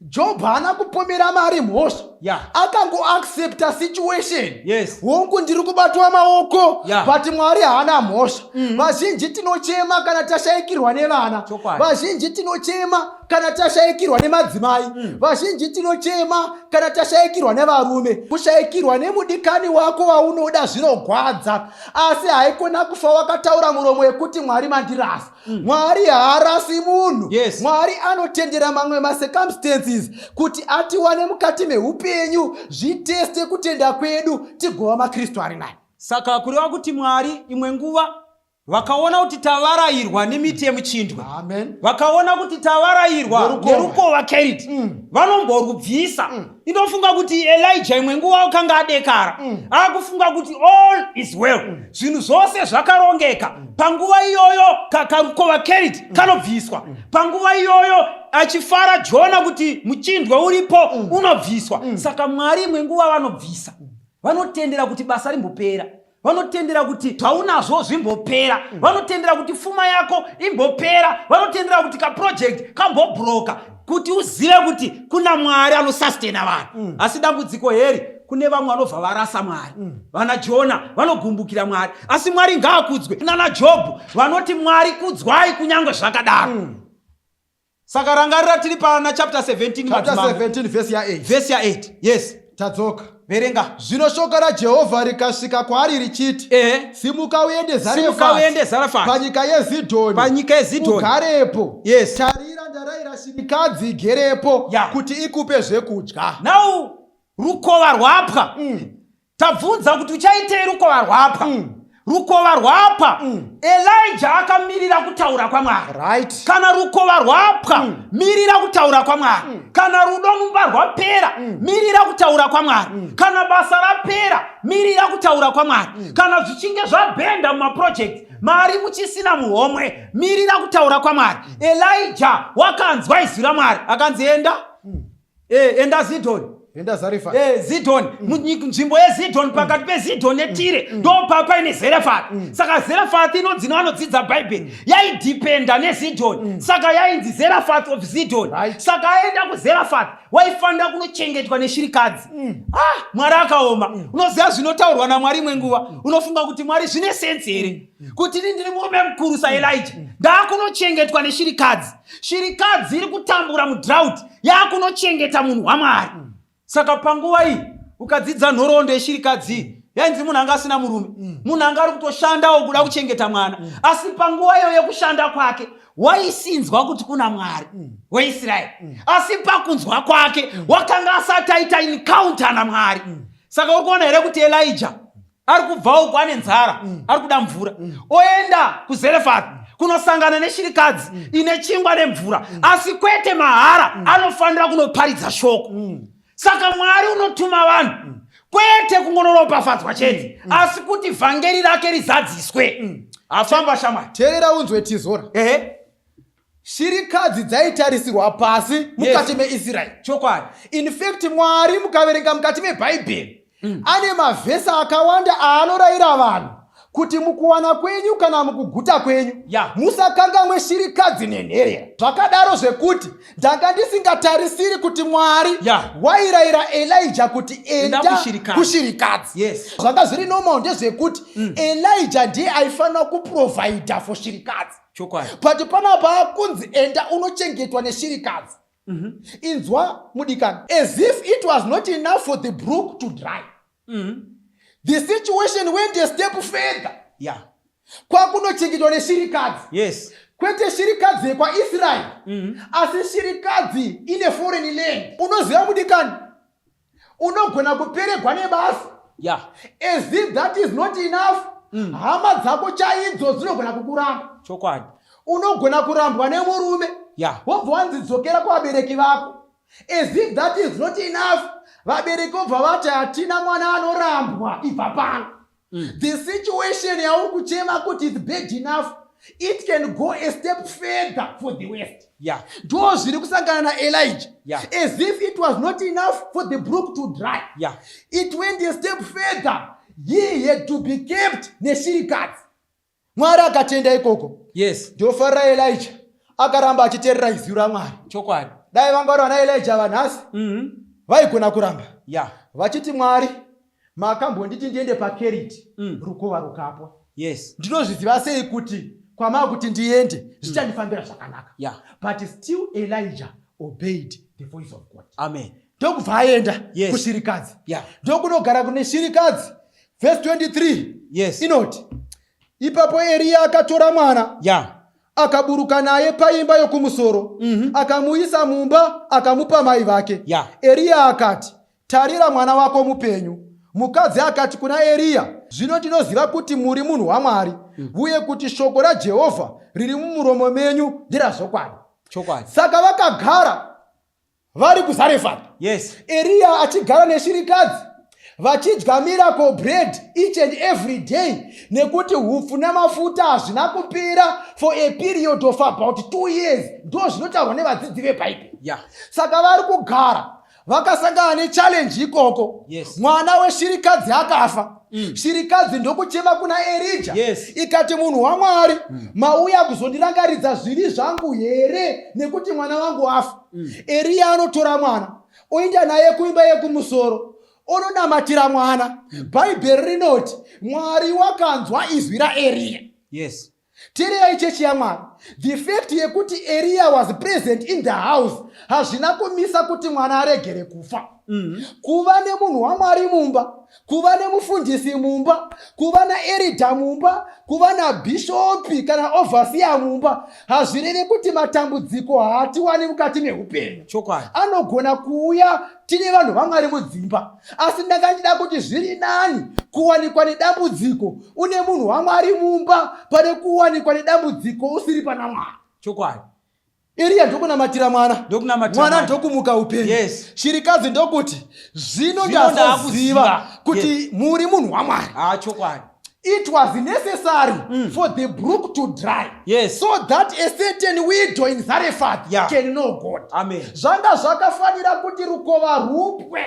Job haana kupomera mari mhosva. Akango accepta situation. Hongu ndiri kubatwa maoko but Mwari haana mhosva. Vazhinji tinochema kana tashayikirwa nevana. Vazhinji tinochema kana tashayikirwa nemadzimai. Vazhinji tinochema kana tashayikirwa nevarume. Kushayikirwa nemudikani wako waunoda zvinogwadza. Asi haikona kufa wakataura muromo wekuti Mwari mandirasa. Mwari haarasi munhu. Mwari anotendera mamwe macircumstances kuti atiwane mukati meupenyu zviteste kutenda kwedu tigova maKristu ari naye. Saka kureva kuti Mwari imwe nguva vakaona kuti tavarayirwa nemiti yemuchindwe, vakaona kuti tavarayirwa nerukova keriti, vanomborubvisa. Inofunga kuti Elijah imwe nguva akanga adekara, akufunga kuti all is well, zvinhu zvose zvakarongeka. Panguva iyoyo karukova keriti kanobviswa. Panguva iyoyo achifara Jona kuti muchindwe uripo unobviswa. Saka Mwari imwe nguva vanobvisa, vanotendera kuti basa rimbopera, vanotendera kuti taunazvo zvimbopera, vanotendera kuti pfuma yako imbopera, vanotendera kuti kaproject kambobroka, kuti uzive kuti kuna Mwari anosustena vanhu. Asi dambudziko heri kune vamwe vanobva varasa Mwari. Vana Jona vanogumbukira Mwari, asi Mwari ngaakudzwe. Nana Jobho vanoti Mwari kudzwai kunyange zvakadaro. Saka rangarira tiri pana chapter 17 verse ya 8. Verse ya 8. Yes. Tadzoka. Verenga. Zvino shoko raJehovha rikasvika kwaari richiti, simuka uende Zarefati panyika yeZidhoni, ugarepo. Tarira ndarayira shirikadzi igerepo kuti ikupe zvekudya. Now Rukova Rwapa. Tabvunza kuti uchaitei Rukova Rwapa? Rukova Rwapa, Elijah akamirira kutaura kwaMwari. Kana Rukova Rwapa, mirira kutaura kwaMwari. Kana rudo mumba rwapera, mirira kutaura kwaMwari. Kana basa rapera, mirira kutaura kwaMwari. Kana zvichinge zvabhenda mumaproject, Mari muchisina muhomwe, mirira kutaura kwaMwari. Elijah wakanzwa izwi raMwari, akanzi enda Zidhoni. Zidhoni, nzvimbo yeZidhoni, pakati peZidhoni neTire ndo papa ine Zarefati. Saka Zarefati inonzi vanodzidza Bhaibheri yaidhipenda neZidhoni, saka yainzi Zarefati of Zidhoni. Saka aenda kuZarefati waifanira kunochengetwa neshirikadzi. Mwari akaoma. Unoziva zvinotaurwa naMwari imwe nguva, unofunga kuti Mwari zvine sense here kuti ndiri murume mukuru saElijah ndaakunochengetwa neshirikadzi. Shirikadzi iri kutambura mudrought, yaakunochengeta munhu waMwari. Saka panguva iyi ukadzidza nhoroondo yeshirikadzi yainzi munhu anga asina murume, munhu anga ari kutoshandawo kuda kuchengeta mwana. Asi panguva iyo yekushanda kwake waisinzwa kuti kuna Mwari weIsraeri, asi pakunzwa kwake wakanga asati aita encounter naMwari. Saka uri kuona here kuti Elijah ari kubva uko ane nzara, ari kuda mvura, oenda kuZarefati kunosangana neshirikadzi ine chingwa nemvura, asi kwete mahara, anofanira kunoparidza shoko. Saka Mwari unotuma vanhu kwete kungonoropafadzwa chete, asi kuti vhangeri rake rizadziswe. Afamba shamwari. Teerera unzwe tizora. Shirikadzi dzaitarisirwa pasi mukati meIsraeri. Chokwadi. In fact Mwari mukaverenga mukati meBhaibheri ane mavhesi akawanda aanorayira vanhu kuti mukuwana kwenyu kana mukuguta kwenyu musakangamwe shirikadzi nenherera. Zvakadaro zvekuti ndanga ndisingatarisiri kuti Mwari wairayira Elijah kuti enda kushirikadzi. Zvanga zviri normal ndezvekuti Elijah ndiye aifanira kuprovida for shirikadzi. But panapa kunzi enda unochengetwa neshirikadzi. Inzwa mudikani, as if it was not enough for the brook to dry. The situation went a step further. Kwakunochengetwa neshirikadzi. Kwete shirikadzi kwa Israel, asi shirikadzi ine foreign land. Unoziva mudikani, unogona kuperegwa nebasa. As if that is not enough, hama dzako chaidzo dzinogona kukuramba. Chokwadi. Unogona kurambwa nemurume, wobva wanzidzokera kuvabereki vako. As if that is not enough, vabereki vobva vati hatina mwana anorambwa ibva pano. The situation yauri kuchema kuti is bad enough, it can go a step further for the west. Yeah. Ndo zviri kusangana na Elijah. Yeah. As if it was not enough for the brook to dry. Yeah. It went a step further. He had to be kept neshirikadzi. Mwari akatenda ikoko. Yes. Ndofarira Elijah akaramba achiteerera izwi raMwari. Chokwadi. Dai vangori na Elijah vanhasi vaigona kuramba. Yeah. Vachiti Mwari makambonditi ndiende paKeriti Rukova rukapwa. Yes. Ndinozviziva sei kuti kwamava kuti ndiende zvichandifambira zvakanaka. Yeah. But still Elijah obeyed the voice of God. Amen. Ndokubva aenda Yes. kushirikadzi. Yeah. Ndokunogara kune shirikadzi. Verse 23. Yes. Inoti ipapo Eria akatora mwana. Yeah. Akaburuka naye paimba yokumusoro. Akamuisa mumba akamupa mai vake. Yeah. Eria akati, tarira mwana wako mupenyu. Mukadzi akati kuna Eria, zvino tinoziva kuti muri munhu waMwari, uye kuti shoko raJehovha riri mumuromo menyu ndirazvokwadi. Chokwadi. Saka vakagara vari kuZarefati. Yes. Eria achigara neshirikadzi vachidya miracle bread each and every day, nekuti hupfu namafuta hazvina kupera for a period of about 2 years. Ndo zvinotaurwa nevadzidzi vebhaibheri. Yeah. Saka vari kugara vakasangana nechallenge ikoko. Yes. Mwana weshirikadzi akafa. Shirikadzi ndokuchema kuna Elijah. Yes. Ikati munhu waMwari, mauya kuzondirangaridza zvivi zvangu here nekuti mwana wangu afa. Eria anotora mwana oenda naye kuimba yekumusoro ononamatira mwana. Bhaibheri rinoti Mwari wakanzwa izwi raEria. Yes. Teerera chechi yaMwari. The fact yekuti Eria was present in the house hazvina kumisa kuti mwana aregere kufa. Kuva nemunhu waMwari mumba, kuva nemufundisi mumba, kuva naEridha mumba, kuva nabhishopi kana overseer mumba hazvirevi kuti matambudziko haatiwani mukati meupenyu. Chokwadi. Anogona kuuya tine vanhu vaMwari mudzimba, asi ndakandida kuti zviri nani kuwanikwa nedambudziko une munhu waMwari mumba pane kuwanikwa nedambudziko usiri pana Mwari. Chokwadi. Eria ndokunamatira mwana. Mwana ndokumuka upenyu. Yes. Shirikadzi ndokuti zvino ndakuziva kuti yes. muri munhu waMwari. Chokwadi. It was necessary for the brook to dry. Yes. So that a certain widow in Zarephath can know God. Amen. Zvanga zvakafanira kuti rukova rupwe.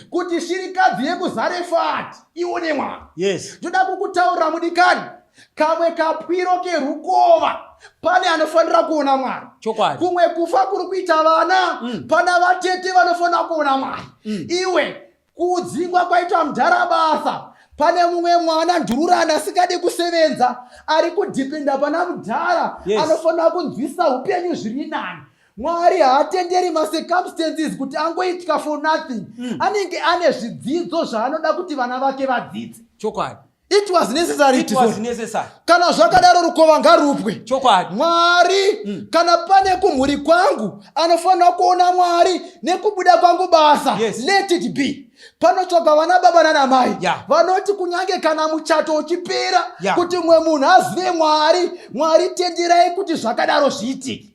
Kuti shirikadzi yekuZarephathi ione mwana. Yes. Ndoda kukutaurira mudikani. Kamwe kapwiro kerukova pane anofanira kuona Mwari. Chokwadi. Kumwe kufa kuri kuita vana pana vatete vanofanira kuona Mwari. Iwe kudzingwa kwaitwa mudharabasa pane mumwe mwana ndururana asikadi kusevenza ari kudhipenda pana mudhara. Yes. Anofanira kunzwisa upenyu zviri nani. Mwari haatenderi macircumstances kuti angoitika for nothing. Anenge ane zvidzidzo zvaanoda kuti vana vake vadzidze. Chokwadi. It was necessary. It was necessary. Kana zvakadaro rukova ngarupwe. Chokwadi. Mwari kana pane kumhuri kwangu anofanira kuona Mwari nekubuda kwangu basa. Yes. Let it be. Panotsvaga vana baba nana mai. Yeah. Vanoti kunyange kana muchato uchipera kuti mwe munhu azive Mwari, Mwari tenderai kuti zvakadaro zviitike.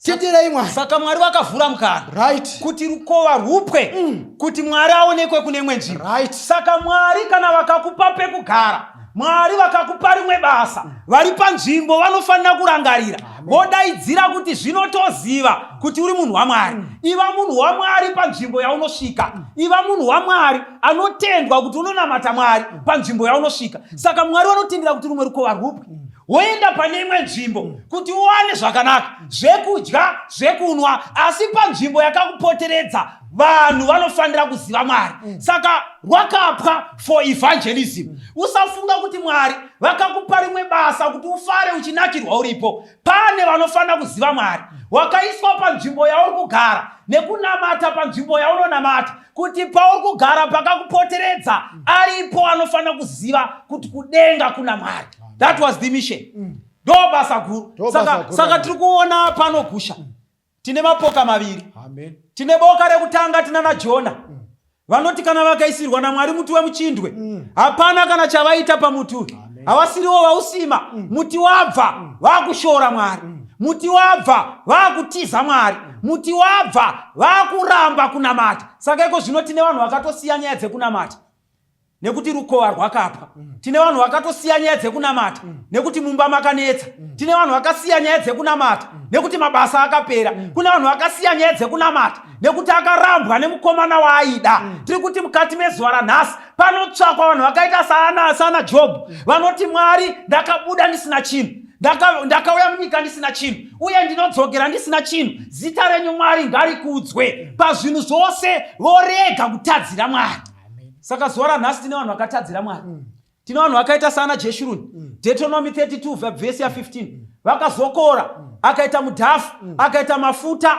Tenderai Mwari. Saka Mwari vakavhura mukana. Right. Kuti rukova rupwe. Kuti Mwari aonekwe kune imwe nzvimbo. Right. Saka Mwari kana vakakupa pekugara, Mwari vakakupa rimwe basa, vari panzvimbo vanofanira kurangarira. Vodaidzira kuti zvinotoziva kuti uri munhu waMwari. Iva munhu waMwari panzvimbo yaunosvika. Iva munhu waMwari anotendwa kuti unonamata Mwari panzvimbo yaunosvika. Saka Mwari vanotendera kuti rumwe rukova rupwe. Woenda pane imwe nzvimbo kuti uwane zvakanaka, zvekudya, zvekunwa, asi panzvimbo yakakupoteredza vanhu vanofanira kuziva Mwari. Saka rwakapwa for evangelism. Usafunga kuti Mwari vakakupa rimwe basa kuti ufare uchinakirwa uripo. Pane vanofanira kuziva Mwari. Wakaiswa panzvimbo yauri kugara nekunamata panzvimbo yaunonamata, kuti pauri kugara pakakupoteredza aripo anofanira kuziva kuti kudenga kuna Mwari. That was the mission. Do basa guru. Saka tiri kuona pano gusha. Tine mapoka maviri. Amen. Tine boka rekutanga tina na Jona. Vanoti kana vakaisirwa na Mwari muti wemuchindwe. Hapana kana chavaita pamuti. Havasiriwo vausima. Muti wabva vakushora Mwari. Muti wabva vakutiza Mwari. Muti wabva vakuramba kunamata. Saka iko zvino tine vanhu vakatosiya nyaya dzekunamata. nekuti rukova rwakapwa. Tine vanhu vakatosiya nyaya dzekunamata nekuti mumba makanetsa. Tine vanhu vakasiya nyaya dzekunamata nekuti mabasa akapera. Kune vanhu vakasiya nyaya dzekunamata nekuti akarambwa nemukomana waaida. Tiri kuti mukati mezuva ranhasi panotsvakwa vanhu vakaita sana Job vanoti, Mwari, ndakabuda ndisina chinhu, ndakauya munyika ndisina chinhu uye ndinodzokera ndisina chinhu. Zita renyu Mwari ngarikudzwe. Pazvinhu zvose vorega kutadzira Mwari. Saka zuva ranhasi tine vanhu vakatadzira Mwari. Tine vanhu vakaita sana Jeshuruni, Deuteronomy 32 vhesi ya 15, vakazokora, akaita mudhafu, akaita mafuta,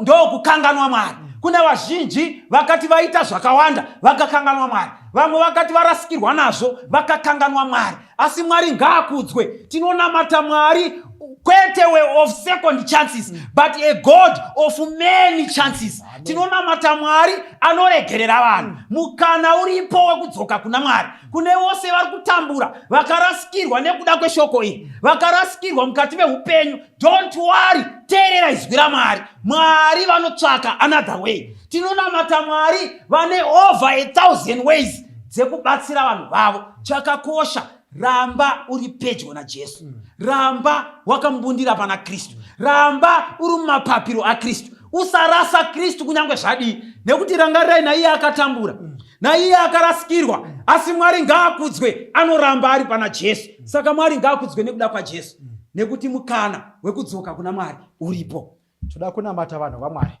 ndo kukanganwa Mwari. Kune vazhinji vakati vaita zvakawanda vakakanganwa Mwari, vamwe vakati varasikirwa nazvo vakakanganwa Mwari. Asi Mwari ngaakudzwe. Tinonamata Mwari kwete of second chances, but a God of many chances. Tinonamata Mwari anoregerera vanhu. Mukana uripo wekudzoka kuna Mwari. Kune vose vari kutambura vakarasikirwa nekuda kweshoko iri, vakarasikirwa mukati meupenyu, don't worry, teerera izwi raMwari. Mwari vanotsvaka another way. Tinonamata Mwari vane over 1,000 ways dzekubatsira vanhu vavo. Chakakosha, ramba uri pedyo naJesu. Ramba wakamubundira pana Kristu. Ramba uri mumapapiro aKristu. Usarasa Kristu kunyange zvadii, nekuti rangarirai naiye akatambura, naiye akarasikirwa, asi Mwari ngaakudzwe, anoramba ari pana Jesu. Saka Mwari ngaakudzwe nekuda kwaJesu, nekuti mukana wekudzoka kuna Mwari uripo. Toda kunamata vanhu vaMwari.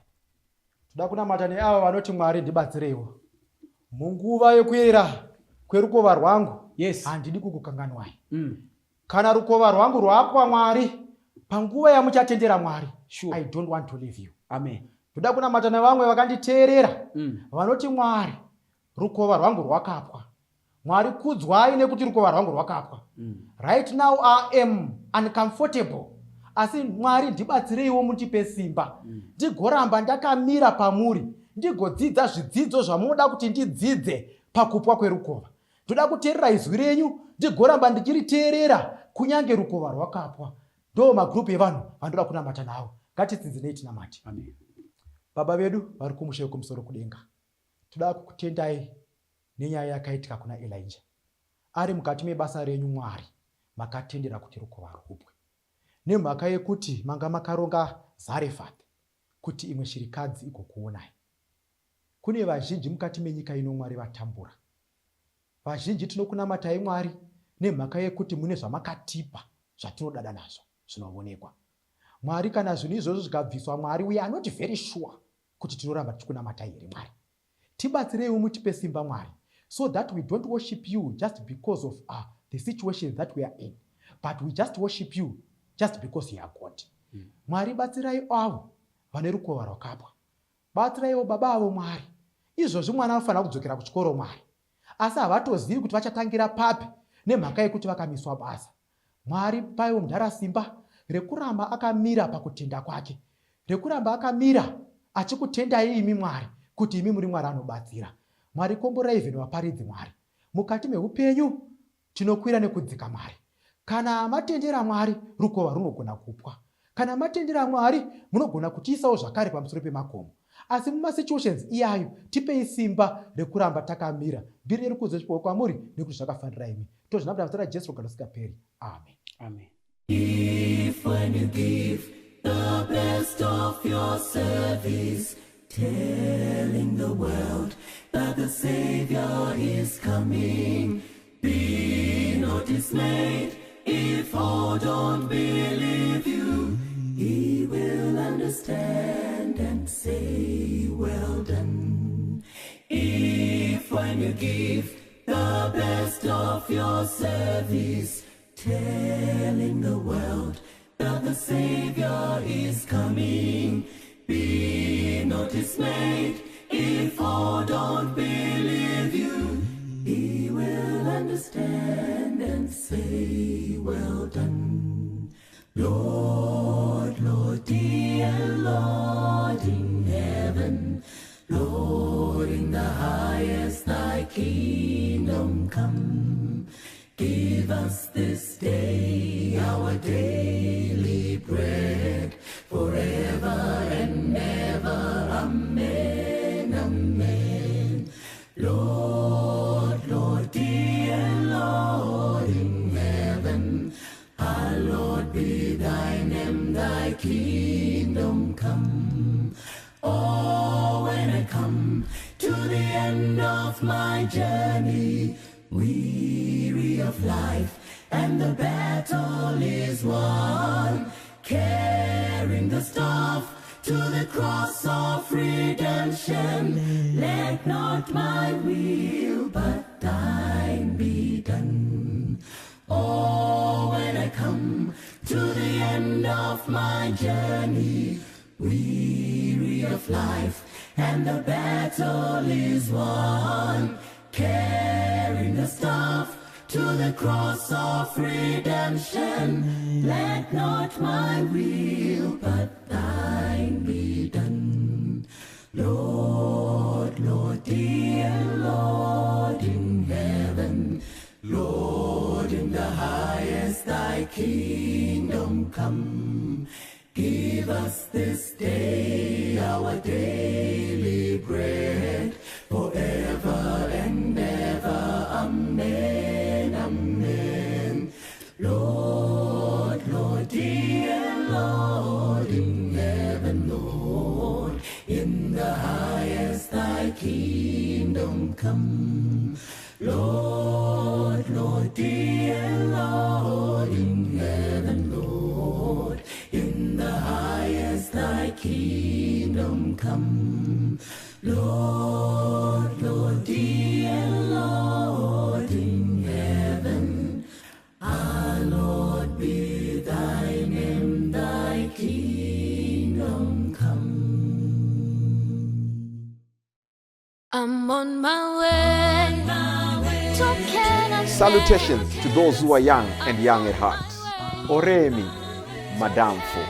Toda kunamata neavo vanoti, Mwari ndibatsireiwo. Munguva yekuyera kwerukova rwangu, handidi kukukanganwai. Kana rukova rwangu rwapwa Mwari, panguva yamuchatendera Mwari, I don't want to leave you. Amen. Toda kunamata nevamwe vakanditeerera vanoti, Mwari, rukova rwangu rwakapwa. Mwari kudzwai nekuti rukova rwangu rwakapwa. Right now I am uncomfortable. Asi Mwari ndibatsireiwo mundipe simba. Ndigoramba ndakamira pamuri, ndigodzidza zvidzidzo zvamunoda kuti ndidzidze pakupwa kwerukova. Toda kuteerera izwi renyu, ndigoramba ndichiriteerera kunyange rukova rwakapwa. Ndo magrupu evanhu vandoda kunamata nawo. Ngatitsinzinei tinamate. Amen. Baba vedu vari kumusha wekumusoro kudenga, toda kukutendai nenyaya yakaitika kuna Elijah. Ari mukati mebasa renyu Mwari, makatendera kuti rukova rupwe. Nemhaka yekuti manga makaronga Zarefathi kuti imwe shirikadzi igokuonai. Kune vazhinji mukati menyika ino Mwari vatambura. Vazhinji tinokunamatai Mwari nemhaka yekuti mune zvamakatipa zvatinodada nazvo zvinoonekwa. Mwari, kana zvinhu izvozvo zvikabviswa Mwari, we are not very sure kuti tinoramba tichikunamatai here Mwari. Tibatsireiwo mutipe simba Mwari, so that we don't worship you just because of the situation that we are in, but we just worship you just because you are God. Mwari, batsirai avo vane rukova rwakapwa. Batsiraiwo baba avo Mwari. Izvozvi mwana anofanira kudzokera kuchikoro Mwari, asi havatozivi kuti vachatangira papi nemhaka yekuti vakamiswa basa. Mwari, paiwo mudhara simba rekuramba akamira pakutenda kwake, rekuramba akamira achikutendai imi Mwari, kuti imi muri Mwari anobatsira. Mwari, komborai vheno vaparidzi Mwari. Mukati meupenyu tinokwira nekudzika Mwari. Kana matendera Mwari, rukova runogona kupwa. Kana matendera Mwari, munogona kutiisawo zvakare pamusoro pemakomo. Asi mumasituations iyayo, tipei simba rekuramba takamira. Mbiri yedu kuzochipwa kwamuri nekuti zvakafanira imi. Tozvinamata muzita raJesu kusingaperi. Amen. Amen. If when you give the best of your service, telling the world that the Savior is coming, be not dismayed if all don't believe you. He will understand and say, well done. If when you give the best of your service, telling the world that the Savior is coming, be not dismayed if all don't believe you. He will understand and say, well done. Lord, Lord, dear Lord in heaven, Lord in the highest, thy kingdom come. Give us this day our daily bread, forever and ever. Amen, amen. Lord, Lord, journey, weary of life, and the battle is won. Carrying the staff to the cross of redemption, let not my will but thine be done. Oh, when I come to the end of my journey, weary of life, and the battle is won. Carrying the staff to the cross of redemption, let not my will but thine be done. Lord, Lord, dear Lord in heaven, Lord in the highest, thy kingdom come. Give us this day our daily bread, forever and ever. Amen, amen. Lord, Lord, dear Lord in heaven, Lord, in the highest thy kingdom come. Lord, Lord, dear Lord in heaven, Lord, in the highest thy kingdom come. Lord, Lord, dear Lord in heaven, hallowed be thy name, thy kingdom come. I'm on my way to Kana. Salutations to those who are young and young at heart. Oremi, Madamfo.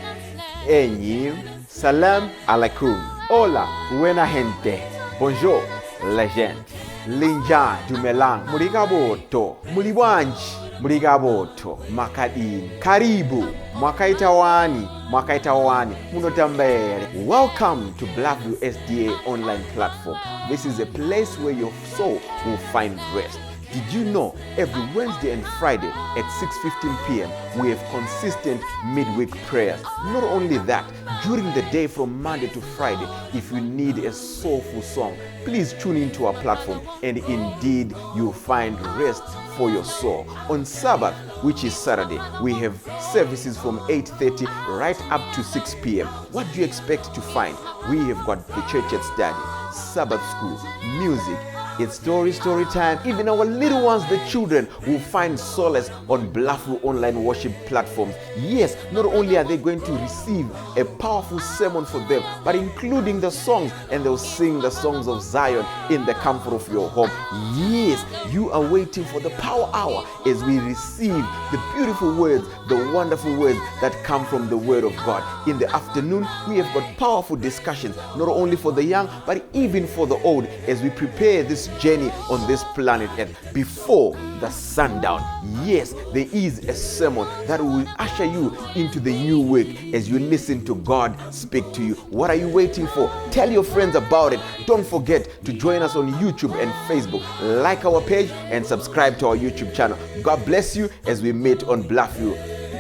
Enyi, salam alaikum. Hola, buena gente. Bonjour, la gente. Linja, dumelang. Muligaboto. Mulibwanji. Muligaboto. Makadini. Karibu. Mwakaitawani. Mwakaitawani. Munotambere. Welcome to Blackview SDA online platform. This is a place where your soul will find rest. Did you know every Wednesday and Friday at 6:15 p.m. we have consistent midweek prayers? Not only that, during the day from Monday to Friday, if you need a soulful song, please tune into our platform and indeed you'll find rest for your soul. On Sabbath, which is Saturday, we have services from 8:30 right up to 6 p.m. What do you expect to find? We have got the church at study, Sabbath school, music, it's story time. Even our little ones, the children, will find solace on Blackview online worship platforms. Yes, not only are they going to receive a powerful sermon for them, but including the songs, and they'll sing the songs of Zion in the comfort of your home. Yes, you are waiting for the power hour as we receive the beautiful words, the wonderful words that come from the Word of God. In the afternoon, we have got powerful discussions, not only for the young, but even for the old, as we prepare this journey on this planet Earth before the sundown. Yes, there is a sermon that will usher you into the new week as you listen to God speak to you. What are you waiting for? Tell your friends about it. Don't forget to join us on YouTube and Facebook. Like our page and subscribe to our YouTube channel. God bless you as we meet on Blackview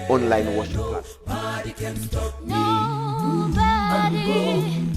online worship platform. Nobody